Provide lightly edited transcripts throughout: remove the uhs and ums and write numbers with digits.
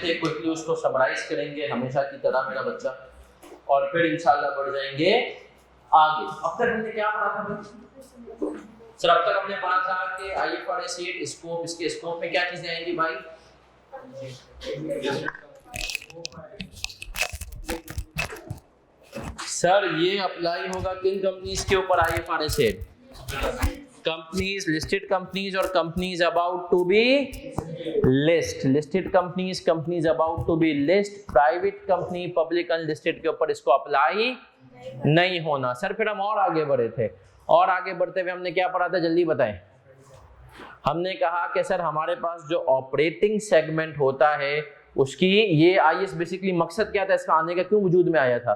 थे, क्विकली उसको समराइज करेंगे हमेशा की तरह मेरा बच्चा, और फिर इंशाल्लाह बढ़ जाएंगे आगे। अब तक हमने क्या पढ़ा था भाई? सर अब तक हमने पढ़ा था कि IFRS 8 स्कोप, इसके स्कोप में क्या चीजें आएंगी भाई? सर ये अप्लाई होगा किन कंपनीज के ऊपर IFRS 8? कंपनीज, लिस्टेड कंपनीज और companies about to be list. Listed companies, companies about to be list, private company, public unlisted के ऊपर इसको अप्लाई नहीं होना। सर फिर हम और आगे बढ़े थे, और आगे बढ़ते हुए हमने क्या पढ़ा था, जल्दी बताएं। हमने कहा कि सर हमारे पास जो ऑपरेटिंग सेगमेंट होता है उसकी, ये IAS बेसिकली मकसद क्या था इसका आने का, क्यों वजूद में आया था?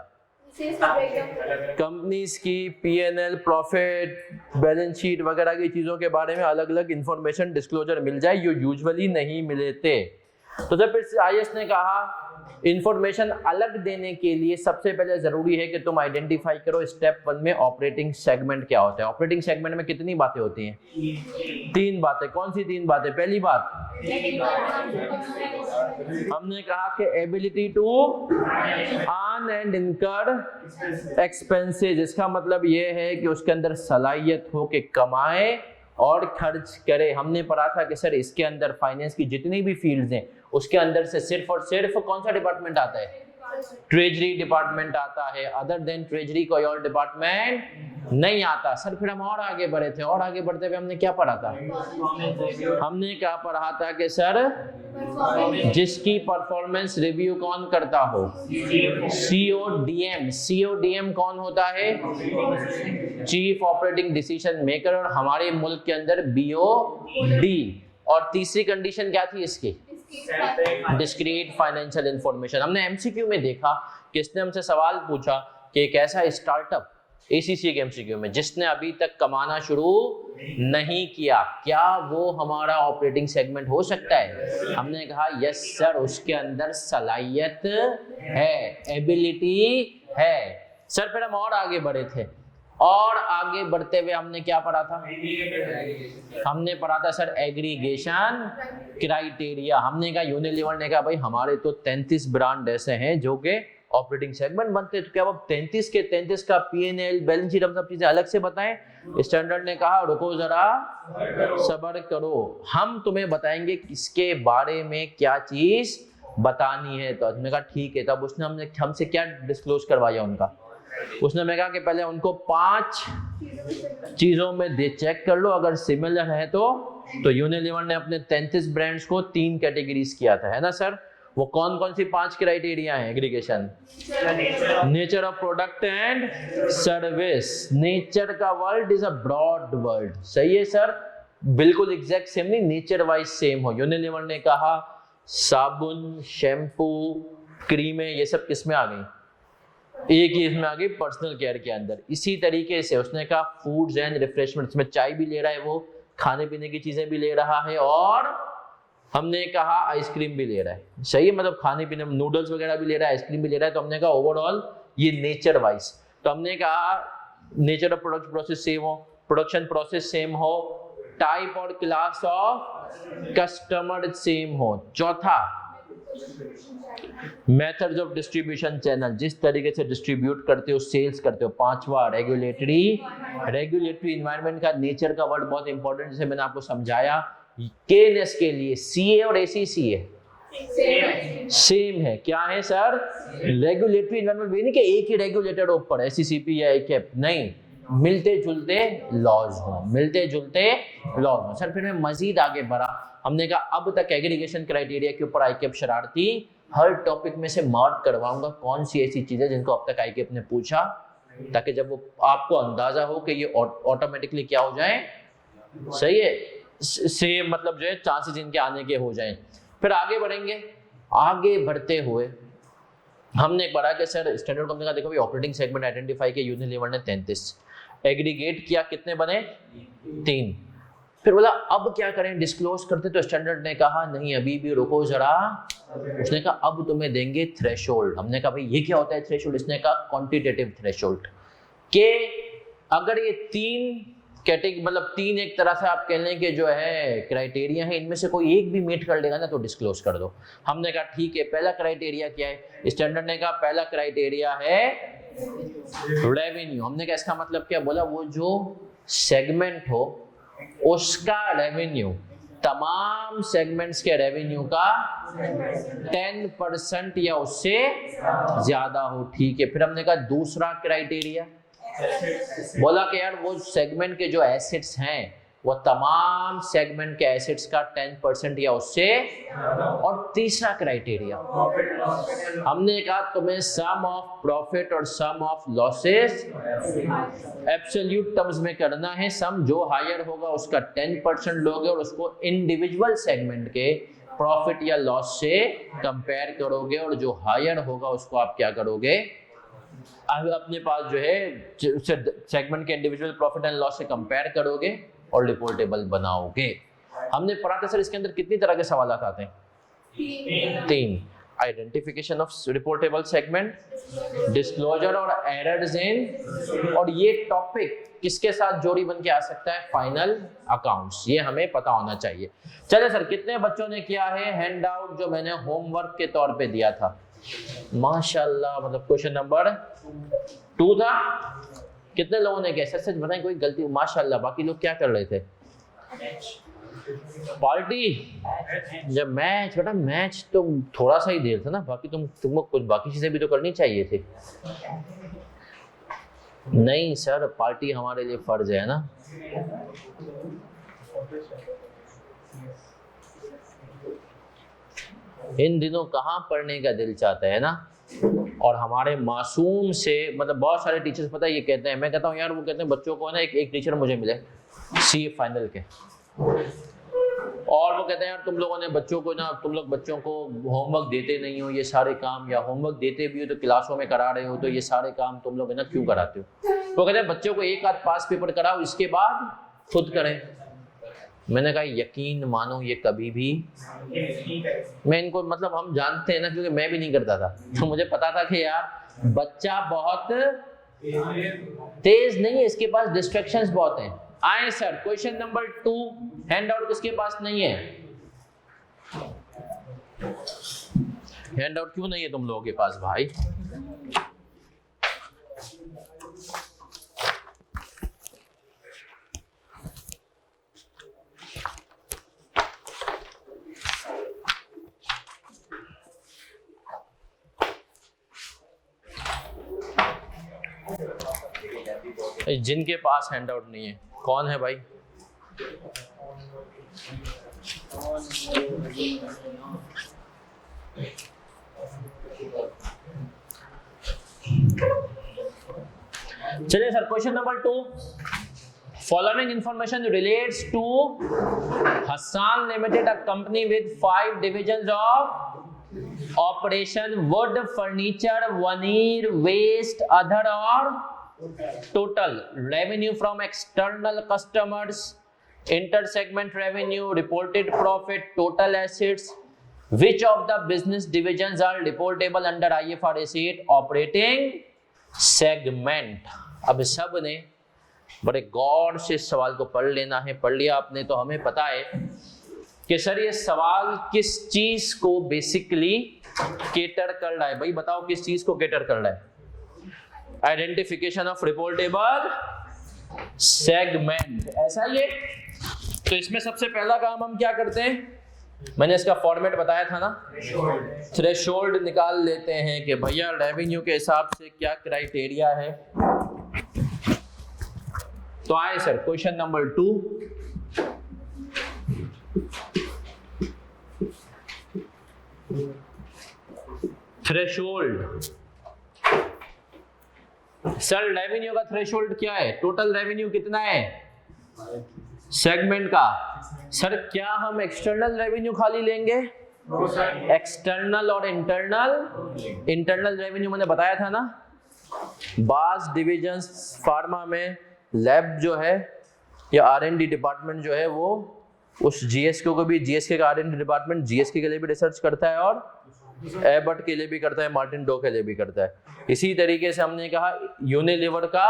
कंपनीज की P&L, प्रॉफिट, बैलेंस शीट वगैरह की चीजों के बारे में अलग अलग इंफॉर्मेशन डिस्क्लोजर मिल जाए, जो यूजुअली नहीं मिले थे। तो जब फिर IAS ने कहा इंफॉर्मेशन अलग देने के लिए सबसे पहले जरूरी है कि तुम आइडेंटिफाई करो स्टेप 1 में ऑपरेटिंग सेगमेंट क्या होता है। ऑपरेटिंग सेगमेंट में कितनी बातें होती हैं? 3 बातें। कौन सी 3 बातें? पहली बात हमने कहा कि एबिलिटी टू अर्न एंड इनकर एक्सपेंसेस। इसका मतलब ये है कि उसके अंदर सलाहियत हो कि कमाए और खर्च करे। हमने पढ़ा था कि सर इसके अंदर फाइनेंस की जितनी भी फील्ड्स हैं उसके अंदर से सिर्फ और सिर्फ कौन सा डिपार्टमेंट आता है? ट्रेजरी डिपार्टमेंट आता है। अदर देन ट्रेजरी कोई और डिपार्टमेंट नहीं आता। सर फिर हम और आगे बढ़े थे, और आगे बढ़ते हुए हमने क्या पढ़ा था? हमने क्या पढ़ा था कि सर जिसकी परफॉर्मेंस रिव्यू कौन करता हो? CODM। CODM कौन होता है? चीफ ऑपरेटिंग डिसीजन मेकर, और हमारे मुल्क के अंदर BOD। और तीसरी कंडीशन क्या थी इसकी? Discrete financial information. हमने MCQ में देखा कि इसने हमसे सवाल पूछा कि एक ऐसा स्टार्टअप ACC के MCQ में जिसने अभी तक कमाना शुरू नहीं किया, क्या वो हमारा ऑपरेटिंग सेगमेंट हो सकता है? हमने कहा यस सर, उसके अंदर सलाहियत है, एबिलिटी है। सर फिर हम और आगे बढ़े थे, और आगे बढ़ते हुए हमने क्या पढ़ा था? हमने पढ़ा था सर एग्रीगेशन क्राइटेरिया। हमने कहा यूनिलीवर ने कहा भाई हमारे तो 33 ब्रांड ऐसे हैं जो के ऑपरेटिंग सेगमेंट बनते हैं, तो क्या अब 33 के 33 का P&L, बैलेंस शीट, हम सब चीजें अलग से बताएं? स्टैंडर्ड ने कहा रुको जरा सब्र करो, हम तुम्हें बताएंगे किसके बारे में क्या चीज बतानी है। तो हमने कहा ठीक है। तब उसने हमसे क्या डिस्क्लोज करवाया उनका? उसने मैं कहा कि पहले उनको 5 चीजों में दे चेक कर लो, अगर सिमिलर है तो यूनिलीवर ने अपने 33 ब्रांड्स को 3 कैटेगरीज किया था, है ना सर? वो कौन कौन सी 5 क्राइटेरिया हैं aggregation? Nature of product and service. Nature का word is a broad word, सही है सर? बिल्कुल एग्जैक्ट सेम नहीं, नेचर वाइज सेम हो। यूनिलीवर ने कहा साबुन, शैम्पू, क्रीमें, ये सब किस में आ गई? एक ही इसमें आ गई, पर्सनल केयर के अंदर। इसी तरीके से उसने कहा फूड्स एंड रिफ्रेशमेंट्स में चाय भी ले रहा है, वो खाने पीने की चीजें भी ले रहा है, और हमने कहा आइसक्रीम भी ले रहा है, सही है? मतलब खाने पीने में नूडल्स वगैरह भी ले रहा है, आइसक्रीम भी ले रहा है। तो हमने कहा ओवरऑल ये नेचर वाइज। तो हमने कहा nature of product process same हो, प्रोडक्शन प्रोसेस सेम हो, टाइप और क्लास ऑफ कस्टमर सेम हो। चौथा मेथड्स ऑफ डिस्ट्रीब्यूशन चैनल, जिस तरीके से डिस्ट्रीब्यूट करते हो, सेल्स करते हो। 5वां रेगुलेटरी एनवायरनमेंट का नेचर का वर्ड बहुत इंपॉर्टेंट, जैसे मैंने आपको समझाया केएनएस के लिए CA और ACC है सेम है। क्या है सर? Regulatory environment. भी नहीं कि एक ही रेगुलेटर ऊपर SCCP या ACAP, नहीं, मिलते जुलते लॉज हो, मिलते जुलते लॉज हो। सर फिर मैं मजीद आगे बढ़ा, हमने कहा अब तक एग्रीगेशन क्राइटेरिया के ऊपर ICAP शरारती हर टॉपिक में से मार्क करवाऊंगा कौन सी ऐसी चीजें जिनको अब तक ICAP ने पूछा, ताकि जब वो आपको अंदाजा हो कि ये ऑटोमेटिकली क्या हो जाए, सही है, सेम मतलब जो है चांसेस इनके आने के हो जाएं। फिर आगे बढ़ेंगे। आगे बढ़ते हुए हमने एक पढ़ा कि सर स्टैंडर्ड कंपनी का देखो भाई ऑपरेटिंग सेगमेंट आइडेंटिफाई किया यूनिलीवर ने 33, एग्रीगेट किया, कितने बने? 3। फिर बोला अब क्या करें, डिस्क्लोज करते? तो स्टैंडर्ड ने कहा नहीं अभी भी रुको जरा। उसने कहा अब तुम्हें देंगे थ्रेशोल्ड। हमने कहा भाई ये क्या होता है थ्रेशोल्ड? इसने कहा क्वांटिटेटिव थ्रेशोल्ड, के अगर ये 3 कैटेगरी मतलब 3 एक तरह से आप कह लें कि जो है क्राइटेरिया है, इनमें से कोई एक भी मीट कर लेगा ना तो डिस्क्लोज कर दो। हमने कहा ठीक है, पहला क्राइटेरिया क्या है? स्टैंडर्ड ने कहा पहला क्राइटेरिया है रेवेन्यू। हमने कहा इसका मतलब क्या? बोला वो जो सेगमेंट हो उसका रेवेन्यू तमाम सेगमेंट्स के रेवेन्यू का 10% या उससे ज्यादा हो। ठीक है, फिर हमने कहा दूसरा क्राइटेरिया, बोला कि यार वो सेगमेंट के जो एसेट्स हैं वो तमाम सेगमेंट के एसेट्स का 10% या उससे। और तीसरा क्राइटेरिया हमने कहा तुम्हें सम ऑफ प्रॉफिट और सम ऑफ लॉसेस एब्सोल्यूट टर्म्स में करना है। सम जो हायर होगा उसका 10% लोगे और उसको इंडिविजुअल सेगमेंट के प्रॉफिट या लॉस से कंपेयर करोगे, और जो हायर होगा उसको आप क्या करोगे? अब अपने पास जो है सेगमेंट के इंडिविजुअल प्रॉफिट एंड लॉस से कंपेयर करोगे और रिपोर्टेबल बनाओगे। हमने पढ़ा था सर इसके अंदर कितनी तरह के सवाल आते हैं? 3। Identification of reportable segment, disclosure और एरर्स इन, और ये टॉपिक किसके साथ जोड़ी बन के आ सकता है? Final accounts. ये हमें पता होना चाहिए। चले सर, कितने बच्चों ने किया है हैंड आउट जो मैंने होमवर्क के तौर पे दिया था? माशाल्लाह, मतलब क्वेश्चन नंबर 2 था। कितने लोगों ने किया? सच बताएं, कोई गलती? माशाल्लाह। बाकी लोग क्या कर रहे थे? पार्टी। जब मैच, बेटा मैच तो थोड़ा सा ही देर था ना, बाकी तुमको कुछ बाकी चीजें भी तो करनी चाहिए थी। नहीं सर, पार्टी हमारे लिए फर्ज है ना। इन दिनों कहाँ पढ़ने का दिल चाहता है ना। और हमारे मासूम से मतलब बहुत सारे टीचर्स पता है ये कहते हैं, मैं कहता हूँ यार वो कहते हैं बच्चों को ना एक टीचर मुझे मिले सीए फाइनल के, और वो कहते हैं यार तुम लोगों ने बच्चों को ना, तुम लोग बच्चों को होमवर्क देते नहीं हो ये सारे काम, या होमवर्क देते भी हो तो क्लासों में करा रहे हो, तो ये सारे काम तुम लोग है ना क्यों कराते हो? वो कहते हैं बच्चों को एक आध पास पेपर कराओ, इसके बाद खुद करें। मैंने कहा यकीन मानो ये कभी भी, मैं इनको मतलब हम जानते हैं ना, क्योंकि मैं भी नहीं करता था, तो मुझे पता था कि यार बच्चा बहुत तेज नहीं है, इसके पास डिस्ट्रैक्शंस बहुत हैं। आए sir, question number 2, hand out किसके पास नहीं है? हैंड आउट क्यों नहीं है तुम लोगों के पास भाई? जिनके पास हैंड आउट नहीं है कौन है भाई? चलिए sir, question number 2, following information relates to Hasan limited, a company with 5 divisions of operation, wood, furniture, veneer, waste, other और total revenue from external customers, inter-segment revenue, reported profit, total assets. Which of the business divisions are reportable under IFRS 8 operating segment? अब सब ने बड़े गौर से इस सवाल को पढ़ लेना है। पढ़ लिया आपने तो हमें पता है कि सर ये सवाल किस चीज को बेसिकली केटर कर रहा है। भाई बताओ किस चीज को केटर कर रहा है? आइडेंटिफिकेशन ऑफ रिपोर्टेबल सेगमेंट, ऐसा ही है। तो इसमें सबसे पहला काम हम क्या करते हैं? मैंने इसका फॉर्मेट बताया था ना, थ्रेशोल्ड निकाल लेते हैं कि भैया रेवेन्यू के हिसाब से क्या क्राइटेरिया है। तो आए sir, question number 2, threshold. Sir revenue का थ्रेशोल्ड क्या है? टोटल रेवेन्यू कितना है सेगमेंट का? सर क्या हम एक्सटर्नल रेवेन्यू खाली लेंगे? एक्सटर्नल और इंटरनल। इंटरनल रेवेन्यू मैंने बताया था ना, बास डिविजन्स फार्मा में लैब जो है या R&D डिपार्टमेंट जो है वो उस जीएसके को भी, जीएसके का R&D डिपार्टमेंट जीएसके के लिए भी रिसर्च करता है और एबट के लिए भी करता है, मार्टिन डो के लिए भी करता है। इसी तरीके से हमने कहा यूनिलीवर का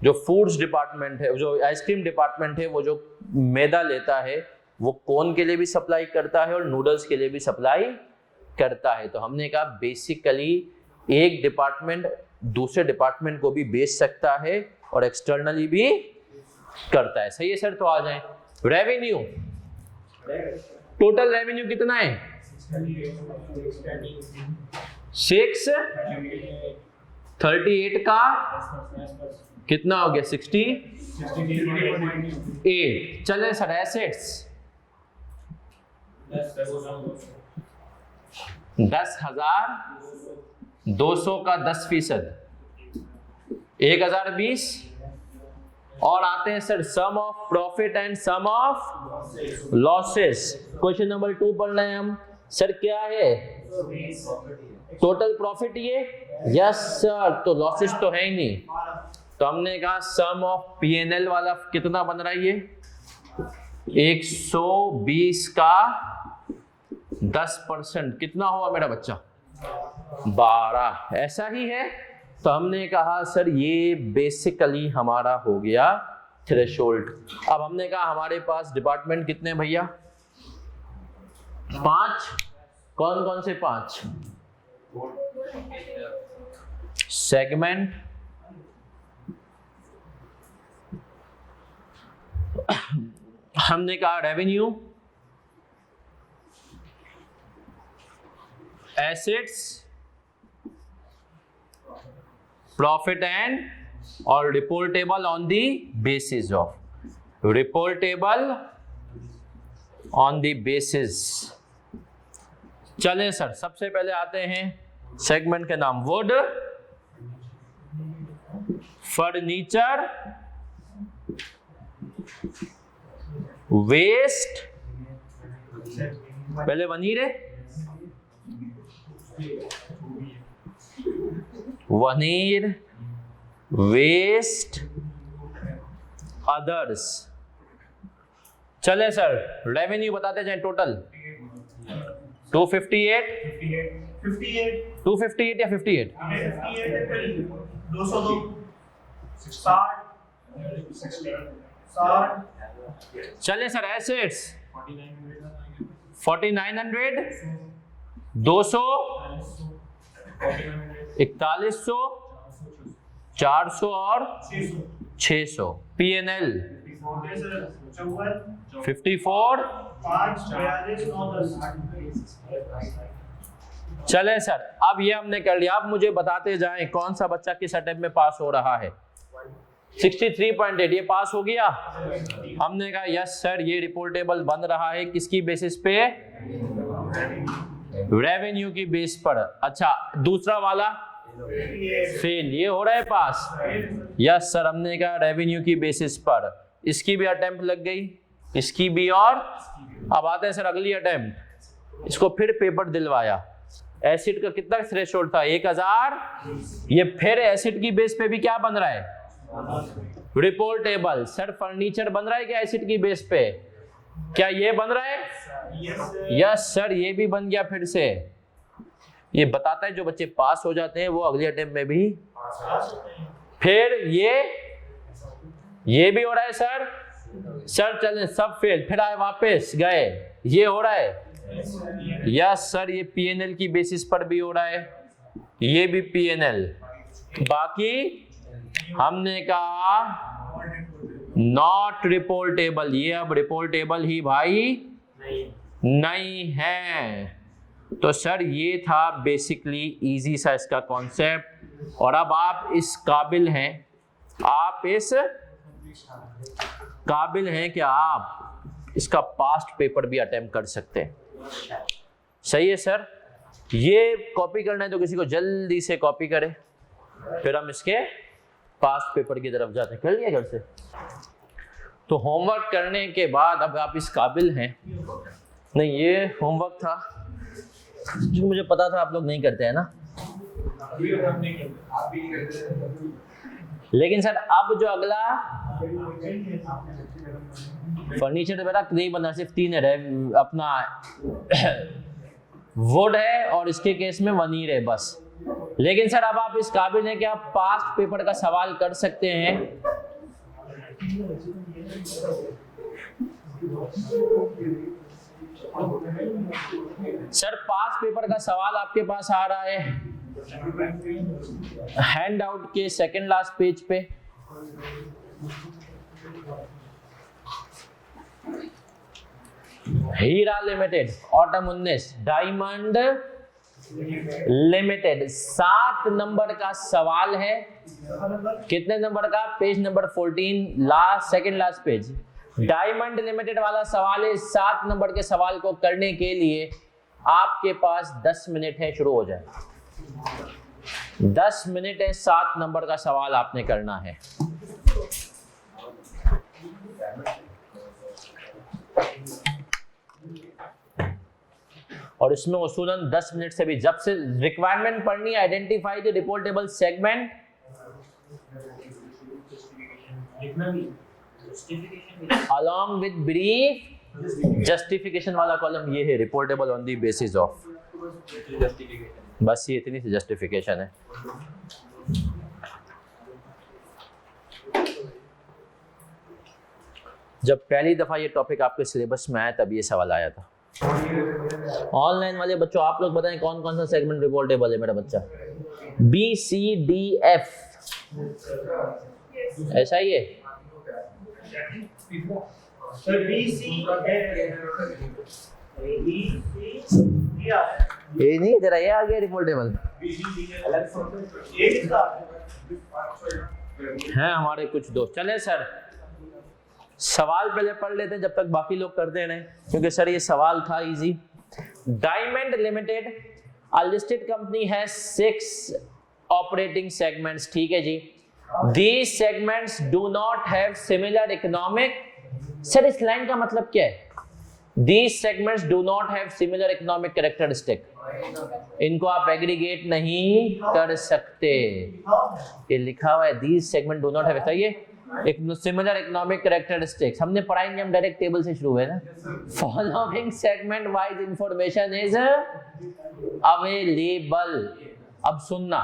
जो फूड्स डिपार्टमेंट है, जो आइसक्रीम डिपार्टमेंट है, वो जो मैदा लेता है वो कोन के लिए भी सप्लाई करता है और नूडल्स के लिए भी सप्लाई करता है। तो हमने कहा बेसिकली एक डिपार्टमेंट दूसरे डिपार्टमेंट को भी बेच सकता है और एक्सटर्नली भी करता है। सही है सर? तो आ जाए रेवेन्यू, टोटल रेवेन्यू कितना है? 638 का कितना हो गया? 68। चले सर एसेट्स 10,200 का 10%, 1020। और आते हैं sir some of profit and some of losses. Question number 2 पढ़ रहे हैं हम। सर क्या है? टोटल प्रॉफिट ये? Yes sir. तो लॉसेस तो है ही नहीं, तो हमने कहा सम ऑफ P&L वाला कितना बन रहा है ये? 120 का 10% कितना हुआ मेरा बच्चा? 12। ऐसा ही है। तो हमने कहा सर ये बेसिकली हमारा हो गया थ्रेशोल्ड। अब हमने कहा हमारे पास डिपार्टमेंट कितने भैया? 5। कौन कौन से 5? सेगमेंट, हमने कहा रेवेन्यू, एसेट्स, प्रॉफिट एंड और reportable on the basis of, reportable on the basis. चलें सर, सबसे पहले आते हैं सेगमेंट के नाम। वुड, फर्नीचर, वेस्ट, पहले वनीर, वनीर, वेस्ट, अदर्स। चले सर रेवेन्यू बताते जाए। टोटल 258 या 58? 202, 60, 60। चले सर एसेट्स 4900, 200, 4100, 400 और 600। P&L 54। चले सर, अब ये हमने कर लिया। अब मुझे बताते जाएं कौन सा बच्चा किस अटेम्प्ट में पास हो रहा है। 63.8 ये पास हो गया। हमने कहा यस सर ये रिपोर्टेबल बन रहा है किसकी बेसिस पे? रेवेन्यू की बेस पर। अच्छा दूसरा वाला फेल, ये हो रहा है पास? यस सर, हमने कहा रेवेन्यू की बेसिस पर। इसकी भी अटेम्प्ट लग गई, इसकी भी। और अब आते हैं सर अगली अटेम्प्ट। इसको फिर पेपर दिलवाया। एसिड का कितना थ्रेशोल्ड था? 1000। ये फिर एसिड की बेस पे भी क्या बन रहा है? रिपोर्टेबल। सर फर्नीचर बन रहा है क्या एसिड की बेस पे? क्या ये बन रहा है? यस सर, ये भी बन गया फिर से। ये बताता है जो बच्चे पास हो जाते हैं वो अगले अटेम्प्ट में भी। फिर ये भी हो रहा है सर। सर चलें सब फेल, फिर आए वापस गए, ये हो रहा है। यस सर, ये P&L की बेसिस पर भी हो रहा है, ये भी P&L। बाकी हमने कहा नॉट रिपोर्टेबल, ये अब रिपोर्टेबल ही भाई नहीं है। तो सर ये था बेसिकली इजी सा इसका कॉन्सेप्ट। और अब आप इस काबिल हैं, आप इस काबिल हैं कि आप इसका पास्ट पेपर भी अटेम्प्ट कर सकते हैं। सही है सर? ये कॉपी करना है तो किसी को जल्दी से कॉपी करे, फिर हम इसके पास्ट पेपर की तरफ जाते हैं। कर लिया घर से? तो होमवर्क करने के बाद अब आप इस काबिल हैं। नहीं ये होमवर्क था जो मुझे पता था आप लोग नहीं करते हैं ना, लेकिन सर अब जो अगला फर्नीचर तो बेटा नहीं बना, सिर्फ 3 है। अपना वुड है और इसके केस में वनीर है बस। लेकिन सर अब आप इस काबिल हैं कि आप पास्ट पेपर का सवाल कर सकते हैं। सर पास्ट पेपर का सवाल आपके पास आ रहा है हैंड आउट के सेकंड लास्ट पेज पे। Heera limited autumn 19 diamond limited 7 number का सवाल है। कितने नंबर का? Page number 14 last second last page. Diamond limited वाला सवाल है। 7 नंबर के सवाल को करने के लिए आपके पास 10 मिनट है, शुरू हो जाए। 10 मिनट है, 7 नंबर का सवाल आपने करना है। और इसमें उसूलन 10 मिनट से भी, जब से रिक्वायरमेंट पढ़नी है, identify the reportable segment, along with brief justification वाला कॉलम ये है, reportable on the basis of, बस ये इतनी सी जस्टिफिकेशन है। जब पहली दफा ये टॉपिक आपके सिलेबस में आया तब ये सवाल आया था। ऑनलाइन वाले बच्चों आप लोग बताएं कौन कौन सा सेगमेंट रिपोर्टेबल है मेरा बच्चा? बी सी डी एफ, ऐसा ही है? ये नहीं तेरा, ये आ गया रिपोर्टेबल है। हमारे कुछ दोस्त चले सर सवाल पहले पढ़ लेते हैं जब तक बाकी लोग करते रहे, क्योंकि सर ये सवाल था easy. Diamond limited a listed company है 6 ऑपरेटिंग सेगमेंट्स, ठीक है जी। These segments do not have similar economic, sir इस लाइन का मतलब क्या है? These segments do not have similar economic characteristic, इनको आप एग्रीगेट नहीं कर सकते। ये लिखा हुआ है these segments do not have, ऐसा ये सिमिलर इकोनॉमिक कैरेक्टरिस्टिक्स हमने पढ़ाएंगे, हम डायरेक्ट टेबल से शुरू है ना। Following segment wise information is available. अब सुनना,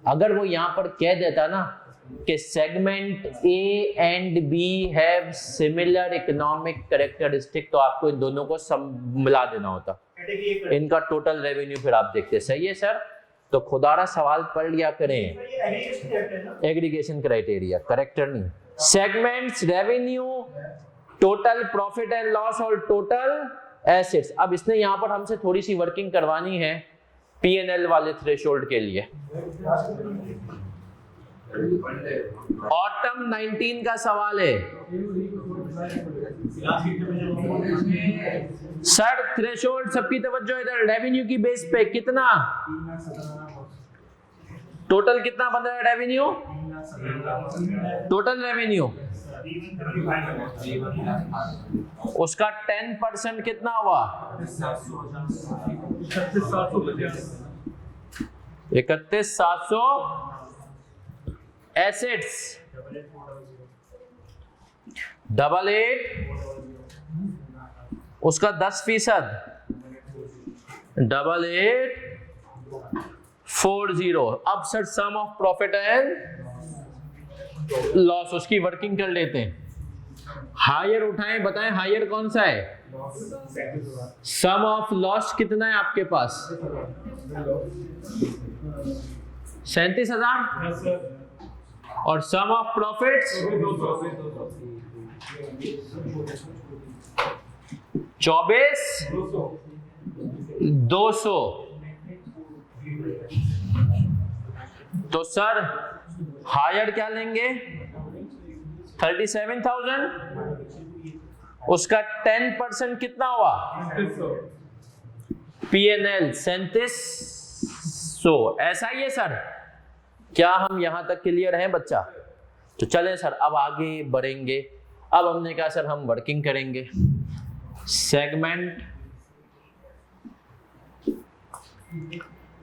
अगर वो यहाँ पर कह देता ना कि segment a and b have similar economic characteristic, तो आपको इन दोनों को मिला देना होता, इनका टोटल रेवेन्यू फिर आप देखते। सही है सर? तो खुदारा सवाल पढ़ लिया करें, एग्रीगेशन क्राइटेरिया, करेक्टर नहीं। Segments, revenue, total profit and loss और टोटल एसेट्स। अब इसने यहां पर हमसे थोड़ी सी वर्किंग करवानी है P&L वाले थ्रेशोल्ड के लिए। ऑटम 19 का सवाल है सर, थ्रेशोल्ड सबकी तवज्जो इधर, रेवेन्यू की बेस पे कितना टोटल कितना बन रहा है रेवेन्यू? टोटल रेवेन्यू उसका 10% कितना हुआ? 31,700। एसेट्स 88, उसका 10%, 8840। अब sir some of profit and loss, उसकी वर्किंग कर लेते हैं। हायर उठाएं, बताएं हायर कौन सा है? सम ऑफ लॉस कितना है आपके पास? 37,000। और सम ऑफ प्रॉफिट्स 24,200। तो सर हायर क्या लेंगे? 37,000, उसका 10% कितना हुआ? P&L 3700। ऐसा ही है सर? क्या हम यहां तक क्लियर हैं बच्चा? तो चलें सर अब आगे बढ़ेंगे। अब हमने कहा सर हम वर्किंग करेंगे। Segment,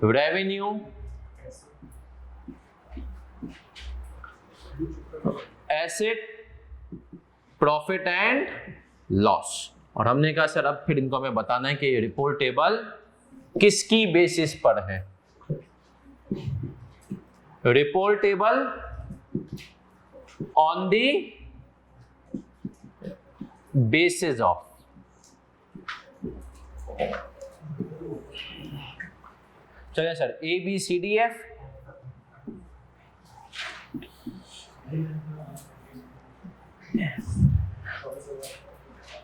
revenue, asset, profit and loss. और हमने कहा सर अब फिर इनको हमें बताना है कि रिपोर्ट टेबल किसकी बेसिस पर है। Reportable on the basis of, चलिए sir A B C D F,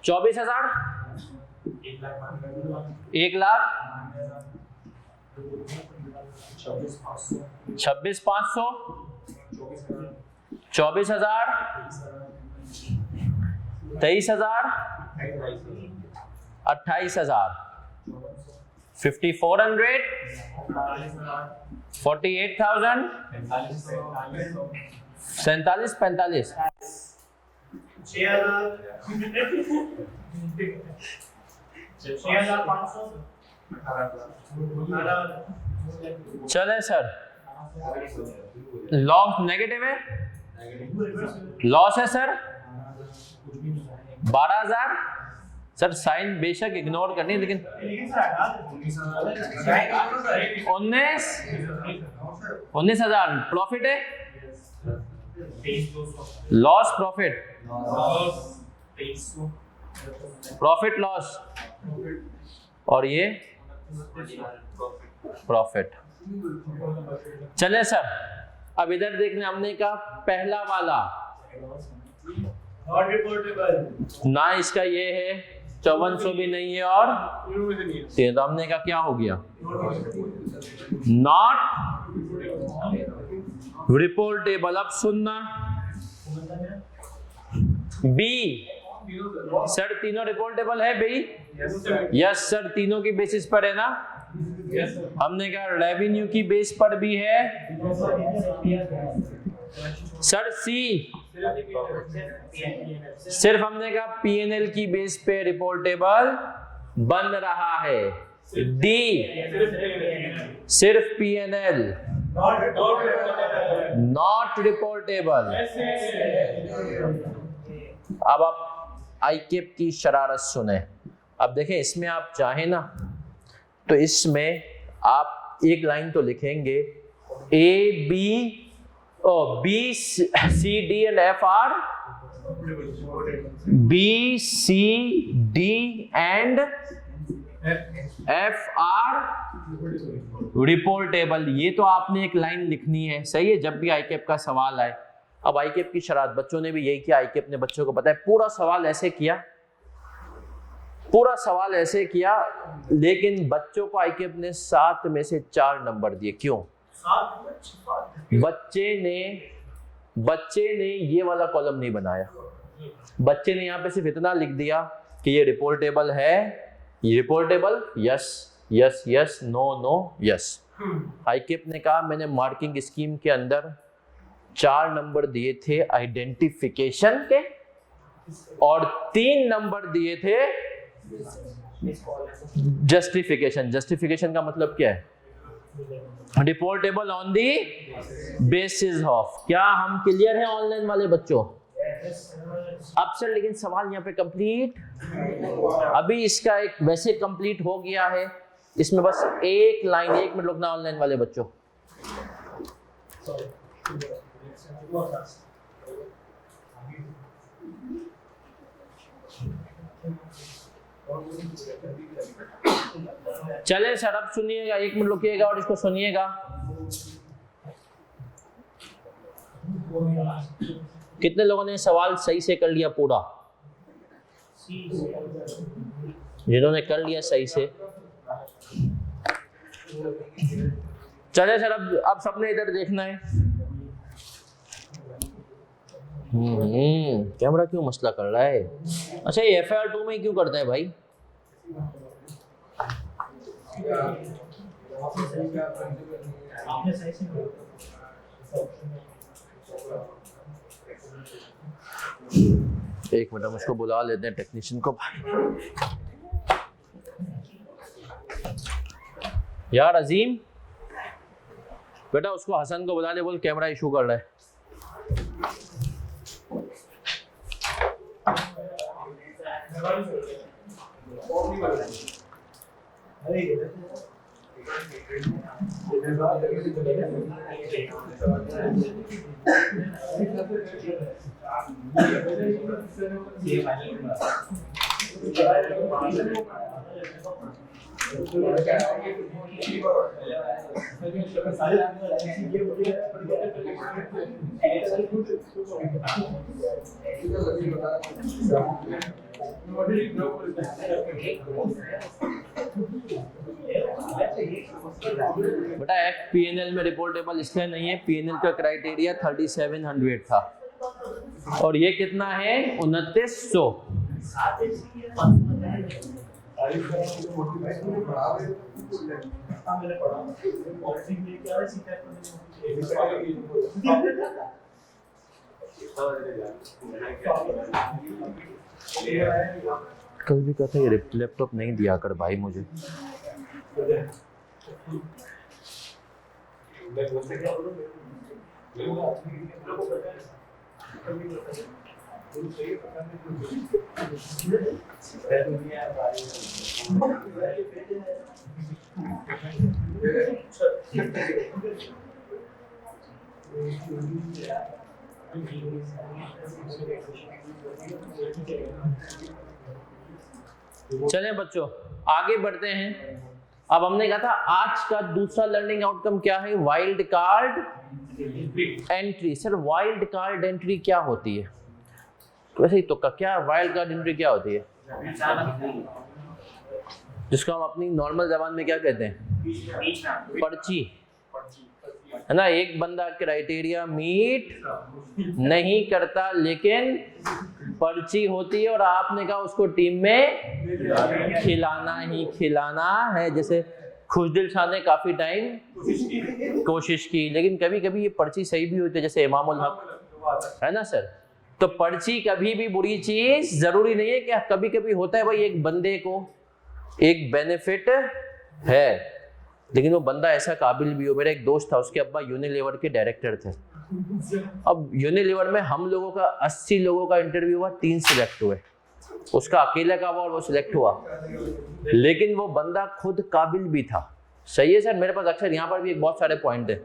चौबीस हजार, 1,00,000, 26,500, 24,000, 23,000, 28,000, 5,400, 48,000, 47, 45, 6,500, चले सर। लॉस नेगेटिव है, लॉस है सर 12,000। सर साइन बेशक इग्नोर करनी, लेकिन 19,000 प्रॉफिट है, लॉस प्रॉफिट, प्रॉफिट लॉस, और ये प्रॉफिट। चले सर, अब इधर देखने हमने कहा पहला वाला नॉट रिपोर्टेबल, ना इसका ये है 5400 भी नहीं है, और तो हमने कहा क्या हो गया, नॉट रिपोर्टेबल। अब सुनना, बी सर तीनों रिपोर्टेबल है बी, यस सर तीनों की बेसिस पर है ना, हमने कहा रेवेन्यू की बेस पर भी है सर। सी सिर्फ हमने कहा पीएनएल की बेस पे रिपोर्टेबल बन रहा है। डी सिर्फ पीएनएल नॉट रिपोर्टेबल। अब आप आईकेप की शरारत सुने। अब देखें इसमें आप चाहें ना तो इसमें आप एक लाइन तो लिखेंगे A B B C D and F R, B C D and F R reportable. ये तो आपने एक लाइन लिखनी है, सही है, जब भी आईकेप का सवाल आए। अब आईकेप की शरारत बच्चों ने भी यही किया, आईकेप ने बच्चों को पता है पूरा सवाल ऐसे किया, पूरा सवाल ऐसे किया, लेकिन बच्चों को आईकेप ने 7 में से 4 नंबर दिए। क्यों? बच्चे ने ये वाला कॉलम नहीं बनाया, बच्चे ने यहाँ पे सिर्फ इतना लिख दिया कि ये रिपोर्टेबल है, ये reportable yes yes yes, no no yes. आईकेप ने कहा मैंने मार्किंग स्कीम के अंदर 4 नंबर दिए थे आइडेंटिफिकेशन के और 3 नंबर दिए थे जस्टिफिकेशन। जस्टिफिकेशन का मतलब क्या है? Reportable on the basis of. क्या हम क्लियर हैं ऑनलाइन वाले बच्चों? अब सर लेकिन सवाल यहाँ पे कंप्लीट, अभी इसका एक वैसे कंप्लीट हो गया है, इसमें बस एक लाइन, 1 मिनट रुकना ऑनलाइन वाले बच्चों। चले सर अब सुनिएगा, 1 मिनट रुकिएगा और इसको सुनिएगा। कितने लोगों ने सवाल सही से कर लिया पूरा? जिन्होंने कर लिया सही से, चले सर अब सबने इधर देखना है। कैमरा क्यों मसला कर रहा है? अच्छा ये FIR 2 में क्यों करता है भाई? एक मिनट हम उसको बुला लेते हैं टेक्नीशियन को। यार अजीम बेटा उसको हसन को बुला ले, बोल कैमरा इशू कर रहा है। बेटा FPNL में रिपोर्टेबल इसलिए नहीं है, PNL का क्राइटेरिया 3700 था और ये कितना है 2900। कल भी कहता है लैपटॉप नहीं दिया कर भाई मुझे। चलें बच्चों आगे बढ़ते हैं। अब हमने कहा था आज का दूसरा लर्निंग आउटकम क्या है, wild card entry. Sir wild card entry क्या होती है? तो वैसे ही तो क्या वाइल्ड कार्ड एंट्री क्या होती है, जिसको हम अपनी नॉर्मल जबान में क्या कहते हैं, पर्ची, है ना। एक बंदा क्राइटेरिया मीट नहीं करता लेकिन पर्ची होती है और आपने कहा उसको टीम में खिलाना ही खिलाना है। जैसे खुशदिल शाह ने काफी टाइम कोशिश की लेकिन कभी कभी ये पर्ची सही भी होती है, जैसे इमामुल हक, है ना सर। तो पर्ची कभी भी बुरी चीज जरूरी नहीं है। क्या कभी कभी होता है भाई एक बंदे को एक बेनिफिट है लेकिन वो बंदा ऐसा काबिल भी हो। मेरा एक दोस्त था, उसके अब्बा यूनिलीवर के डायरेक्टर थे। अब यूनिलीवर में हम लोगों का 80 लोगों का इंटरव्यू हुआ, 3 सिलेक्ट हुए, उसका अकेला का हुआ और वो सिलेक्ट हुआ। लेकिन वो बंदा खुद काबिल भी था। सही है सर, मेरे पास अक्सर यहाँ पर भी एक बहुत सारे पॉइंट है।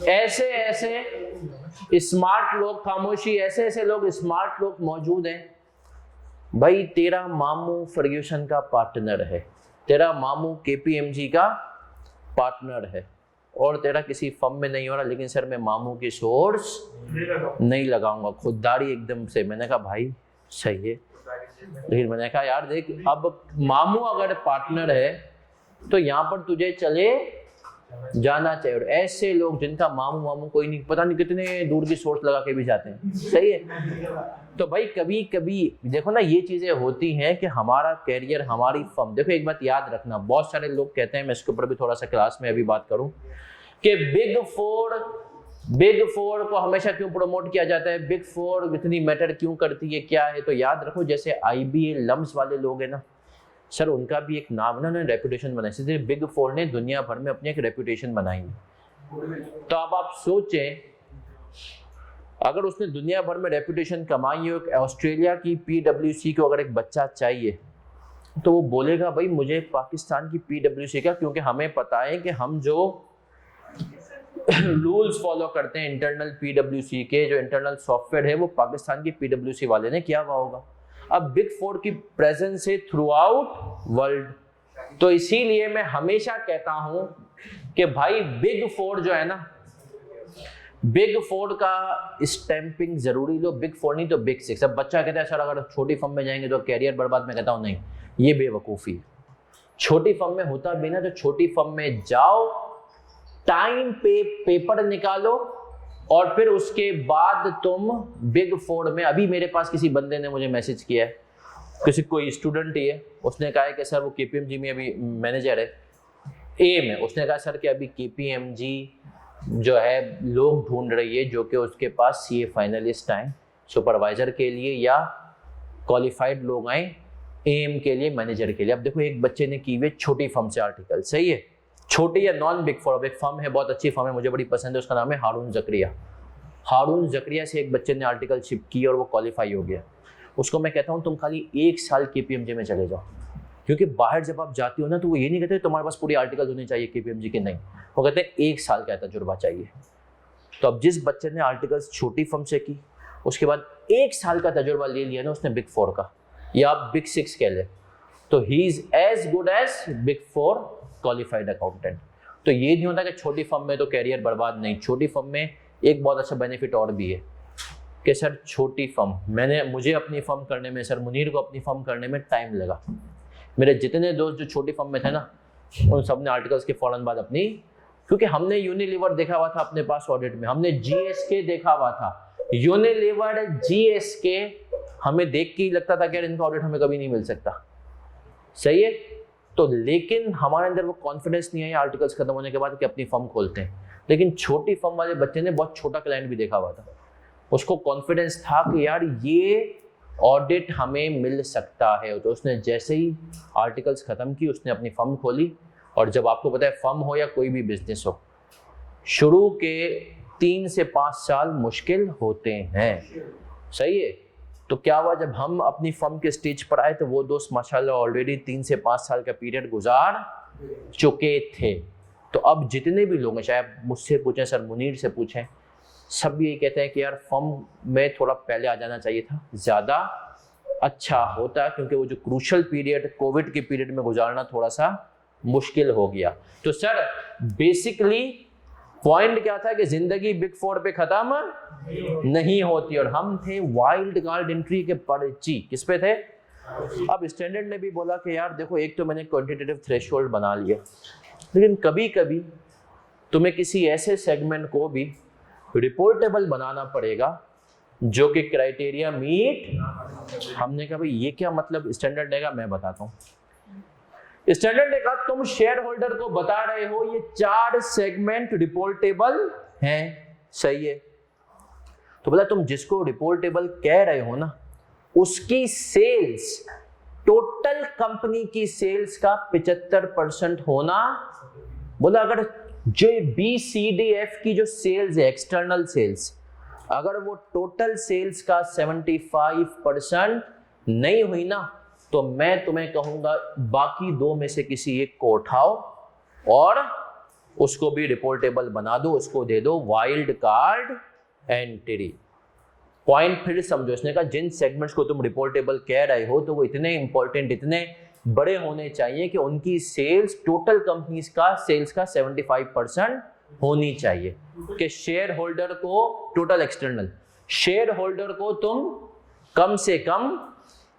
ऐसे ऐसे स्मार्ट लोग, खामोशी, ऐसे ऐसे लोग स्मार्ट लोग मौजूद हैं। भाई तेरा मामू फर्ग्यूसन का पार्टनर है, तेरा मामू KPMG का पार्टनर है और तेरा किसी फर्म में नहीं हो रहा, लेकिन सर मैं मामू की सोर्स नहीं लगाऊंगा, खुददारी एकदम से। मैंने कहा भाई सही है, लेकिन मैंने कहा यार देख, अब मामू अगर पार्टनर है तो यहाँ पर तुझे चले जाना चाहिए। और ऐसे लोग जिनका मामू मामू कोई नहीं, पता नहीं कितने दूर की सोर्स लगा के भी जाते हैं। सही है। तो भाई कभी कभी देखो ना, ये चीजें होती हैं कि हमारा कैरियर, हमारी फर्म। देखो एक बात याद रखना, बहुत सारे लोग कहते हैं, मैं इसके ऊपर भी थोड़ा सा क्लास में अभी बात करूं, कि बिग फोर को हमेशा क्यों प्रमोट किया जाता है, बिग फोर इतनी मैटर क्यों करती है, क्या है। तो याद रखो जैसे IBA लम्स वाले लोग हैं ना सर, उनका भी एक नाम ना रेपुटेशन बनाई, इसलिए बिग फोर ने दुनिया भर में अपनी एक रेपुटेशन बनाई। तो अब आप सोचें, अगर उसने दुनिया भर में रेपुटेशन कमाई हो, ऑस्ट्रेलिया की PwC को अगर एक बच्चा चाहिए तो वो बोलेगा भाई मुझे पाकिस्तान की PwC का, क्योंकि हमें पता है कि हम जो रूल्स फॉलो करते हैं इंटरनल PwC के, जो इंटरनल सॉफ्टवेयर है वो पाकिस्तान की PwC वाले ने किया हुआ होगा। अब बिग फोर की प्रेजेंस है थ्रू आउट वर्ल्ड। तो इसीलिए मैं हमेशा कहता हूं कि भाई बिग फोर जो है ना, बिग फोर का स्टैंपिंग जरूरी लो। बिग फोर नहीं तो बिग 6। अब बच्चा कहता है सर अगर छोटी फर्म में जाएंगे तो कैरियर बर्बाद। मैं कहता हूं नहीं, ये बेवकूफ़ी है। छोटी फर्म में होता भी ना तो छोटी फर्म में जाओ, टाइम पे पेपर निकालो और फिर उसके बाद तुम बिग फोर में। अभी मेरे पास किसी बंदे ने मुझे मैसेज किया है, किसी कोई स्टूडेंट ही है, उसने कहा है कि सर वो KPMG में अभी मैनेजर है A में। उसने कहा सर कि अभी KPMG जो है लोग ढूंढ रही है जो कि उसके पास CA फाइनलिस्ट आए सुपरवाइजर के लिए या क्वालिफाइड लोग आए AM के लिए, मैनेजर के लिए। अब देखो एक बच्चे ने की हुई छोटी फर्म से आर्टिकल, सही है, छोटी या नॉन बिग फोर। अब एक फर्म है, बहुत अच्छी फर्म है, मुझे बड़ी पसंद है, उसका नाम है हारून जकरिया। हारून जकरिया से एक बच्चे ने आर्टिकलशिप की और वो क्वालिफाई हो गया। उसको मैं कहता हूँ तुम खाली 1 साल KPMG में चले जाओ, क्योंकि बाहर जब आप जाती हो ना तो वो ये नहीं कहते तुम्हारे पास पूरी आर्टिकल्स होने चाहिए KPMG के, नहीं, वो कहते हैं 1 साल का तजुर्बा चाहिए। तो अब जिस बच्चे ने आर्टिकल्स छोटी फर्म से की, उसके बाद 1 साल का तजुर्बा ले लिया ना उसने बिग 4 का, या आप बिग 6 कह ले, तो he is as good as big 4 qualified accountant. तो ये नहीं होता कि छोटी फर्म में तो कैरियर बर्बाद, नहीं, छोटी फर्म में एक बहुत अच्छा बेनिफिट और भी है कि सर छोटी फर्म, मुझे अपनी फर्म करने में, सर मुनीर को अपनी फर्म करने में टाइम लगा। मेरे जितने दोस्त जो छोटी फर्म में थे ना, उन सब ने आर्टिकल्स के फौरन बाद अपनी, क्योंकि हमने यूनिलीवर देखा हुआ था अपने पास ऑडिट में, हमने GSK देखा हुआ था, यूनिलीवर GSK हमें देख के ही लगता था कि यार इनका ऑडिट हमें कभी नहीं मिल सकता, सही है। तो लेकिन हमारे अंदर वो कॉन्फिडेंस नहीं आया आर्टिकल्स खत्म होने के बाद कि अपनी फर्म खोलते हैं। लेकिन छोटी फर्म वाले बच्चे ने बहुत छोटा क्लाइंट भी देखा हुआ था, उसको कॉन्फिडेंस था कि यार ये ऑडिट हमें मिल सकता है। तो उसने जैसे ही आर्टिकल्स खत्म की उसने अपनी फर्म खोली। और जब आपको पता है फर्म हो या कोई भी बिजनेस हो, शुरू के 3 से 5 साल मुश्किल होते हैं, सही है। तो क्या हुआ, जब हम अपनी फर्म के स्टेज पर आए तो वो दोस्त माशाल्लाह ऑलरेडी 3 से 5 साल का पीरियड गुजार चुके थे। तो अब जितने भी लोग हैं, चाहे आप मुझसे पूछें, सर मुनीर से पूछें, सब यही कहते हैं कि यार फर्म में थोड़ा पहले आ जाना चाहिए था, ज़्यादा अच्छा होता, क्योंकि वो जो क्रूशल पीरियड कोविड के पीरियड में गुजारना थोड़ा सा मुश्किल हो गया। तो सर बेसिकली पॉइंट क्या था कि जिंदगी बिग 4 पे खत्म नहीं होती, और हम थे वाइल्ड कार्ड एंट्री के पर्ची, किस पे थे। अब स्टैंडर्ड ने भी बोला कि यार देखो, एक तो मैंने क्वांटिटेटिव थ्रेशोल्ड बना लिया, लेकिन कभी कभी तुम्हें किसी ऐसे सेगमेंट को भी रिपोर्टेबल बनाना पड़ेगा जो कि क्राइटेरिया मीट। हमने कहा भाई ये क्या मतलब, स्टैंडर्ड ने कहा मैं बताता हूँ। स्टैंडर्ड ने कहा तुम शेयर होल्डर को बता रहे हो ये 4 सेगमेंट रिपोर्टेबल हैं, सही है। तो बोला तुम जिसको रिपोर्टेबल कह रहे हो ना, उसकी सेल्स टोटल कंपनी की सेल्स का 75% होना। बोला अगर जो BCDF की जो सेल्स है, एक्सटर्नल सेल्स, अगर वो टोटल सेल्स का 75% नहीं हुई ना, तो मैं तुम्हें कहूंगा बाकी 2 में से किसी एक को उठाओ और उसको भी रिपोर्टेबल बना दो, उसको दे दो वाइल्ड कार्ड एंट्री। पॉइंट फिर समझो, इसने कहा जिन सेगमेंट्स को तुम रिपोर्टेबल कह रहे हो तो वो इतने इंपॉर्टेंट, इतने बड़े होने चाहिए कि उनकी सेल्स टोटल कंपनीज का सेल्स का 75% होनी चाहिए। कि शेयर होल्डर को, टोटल एक्सटर्नल शेयर होल्डर को तुम कम से कम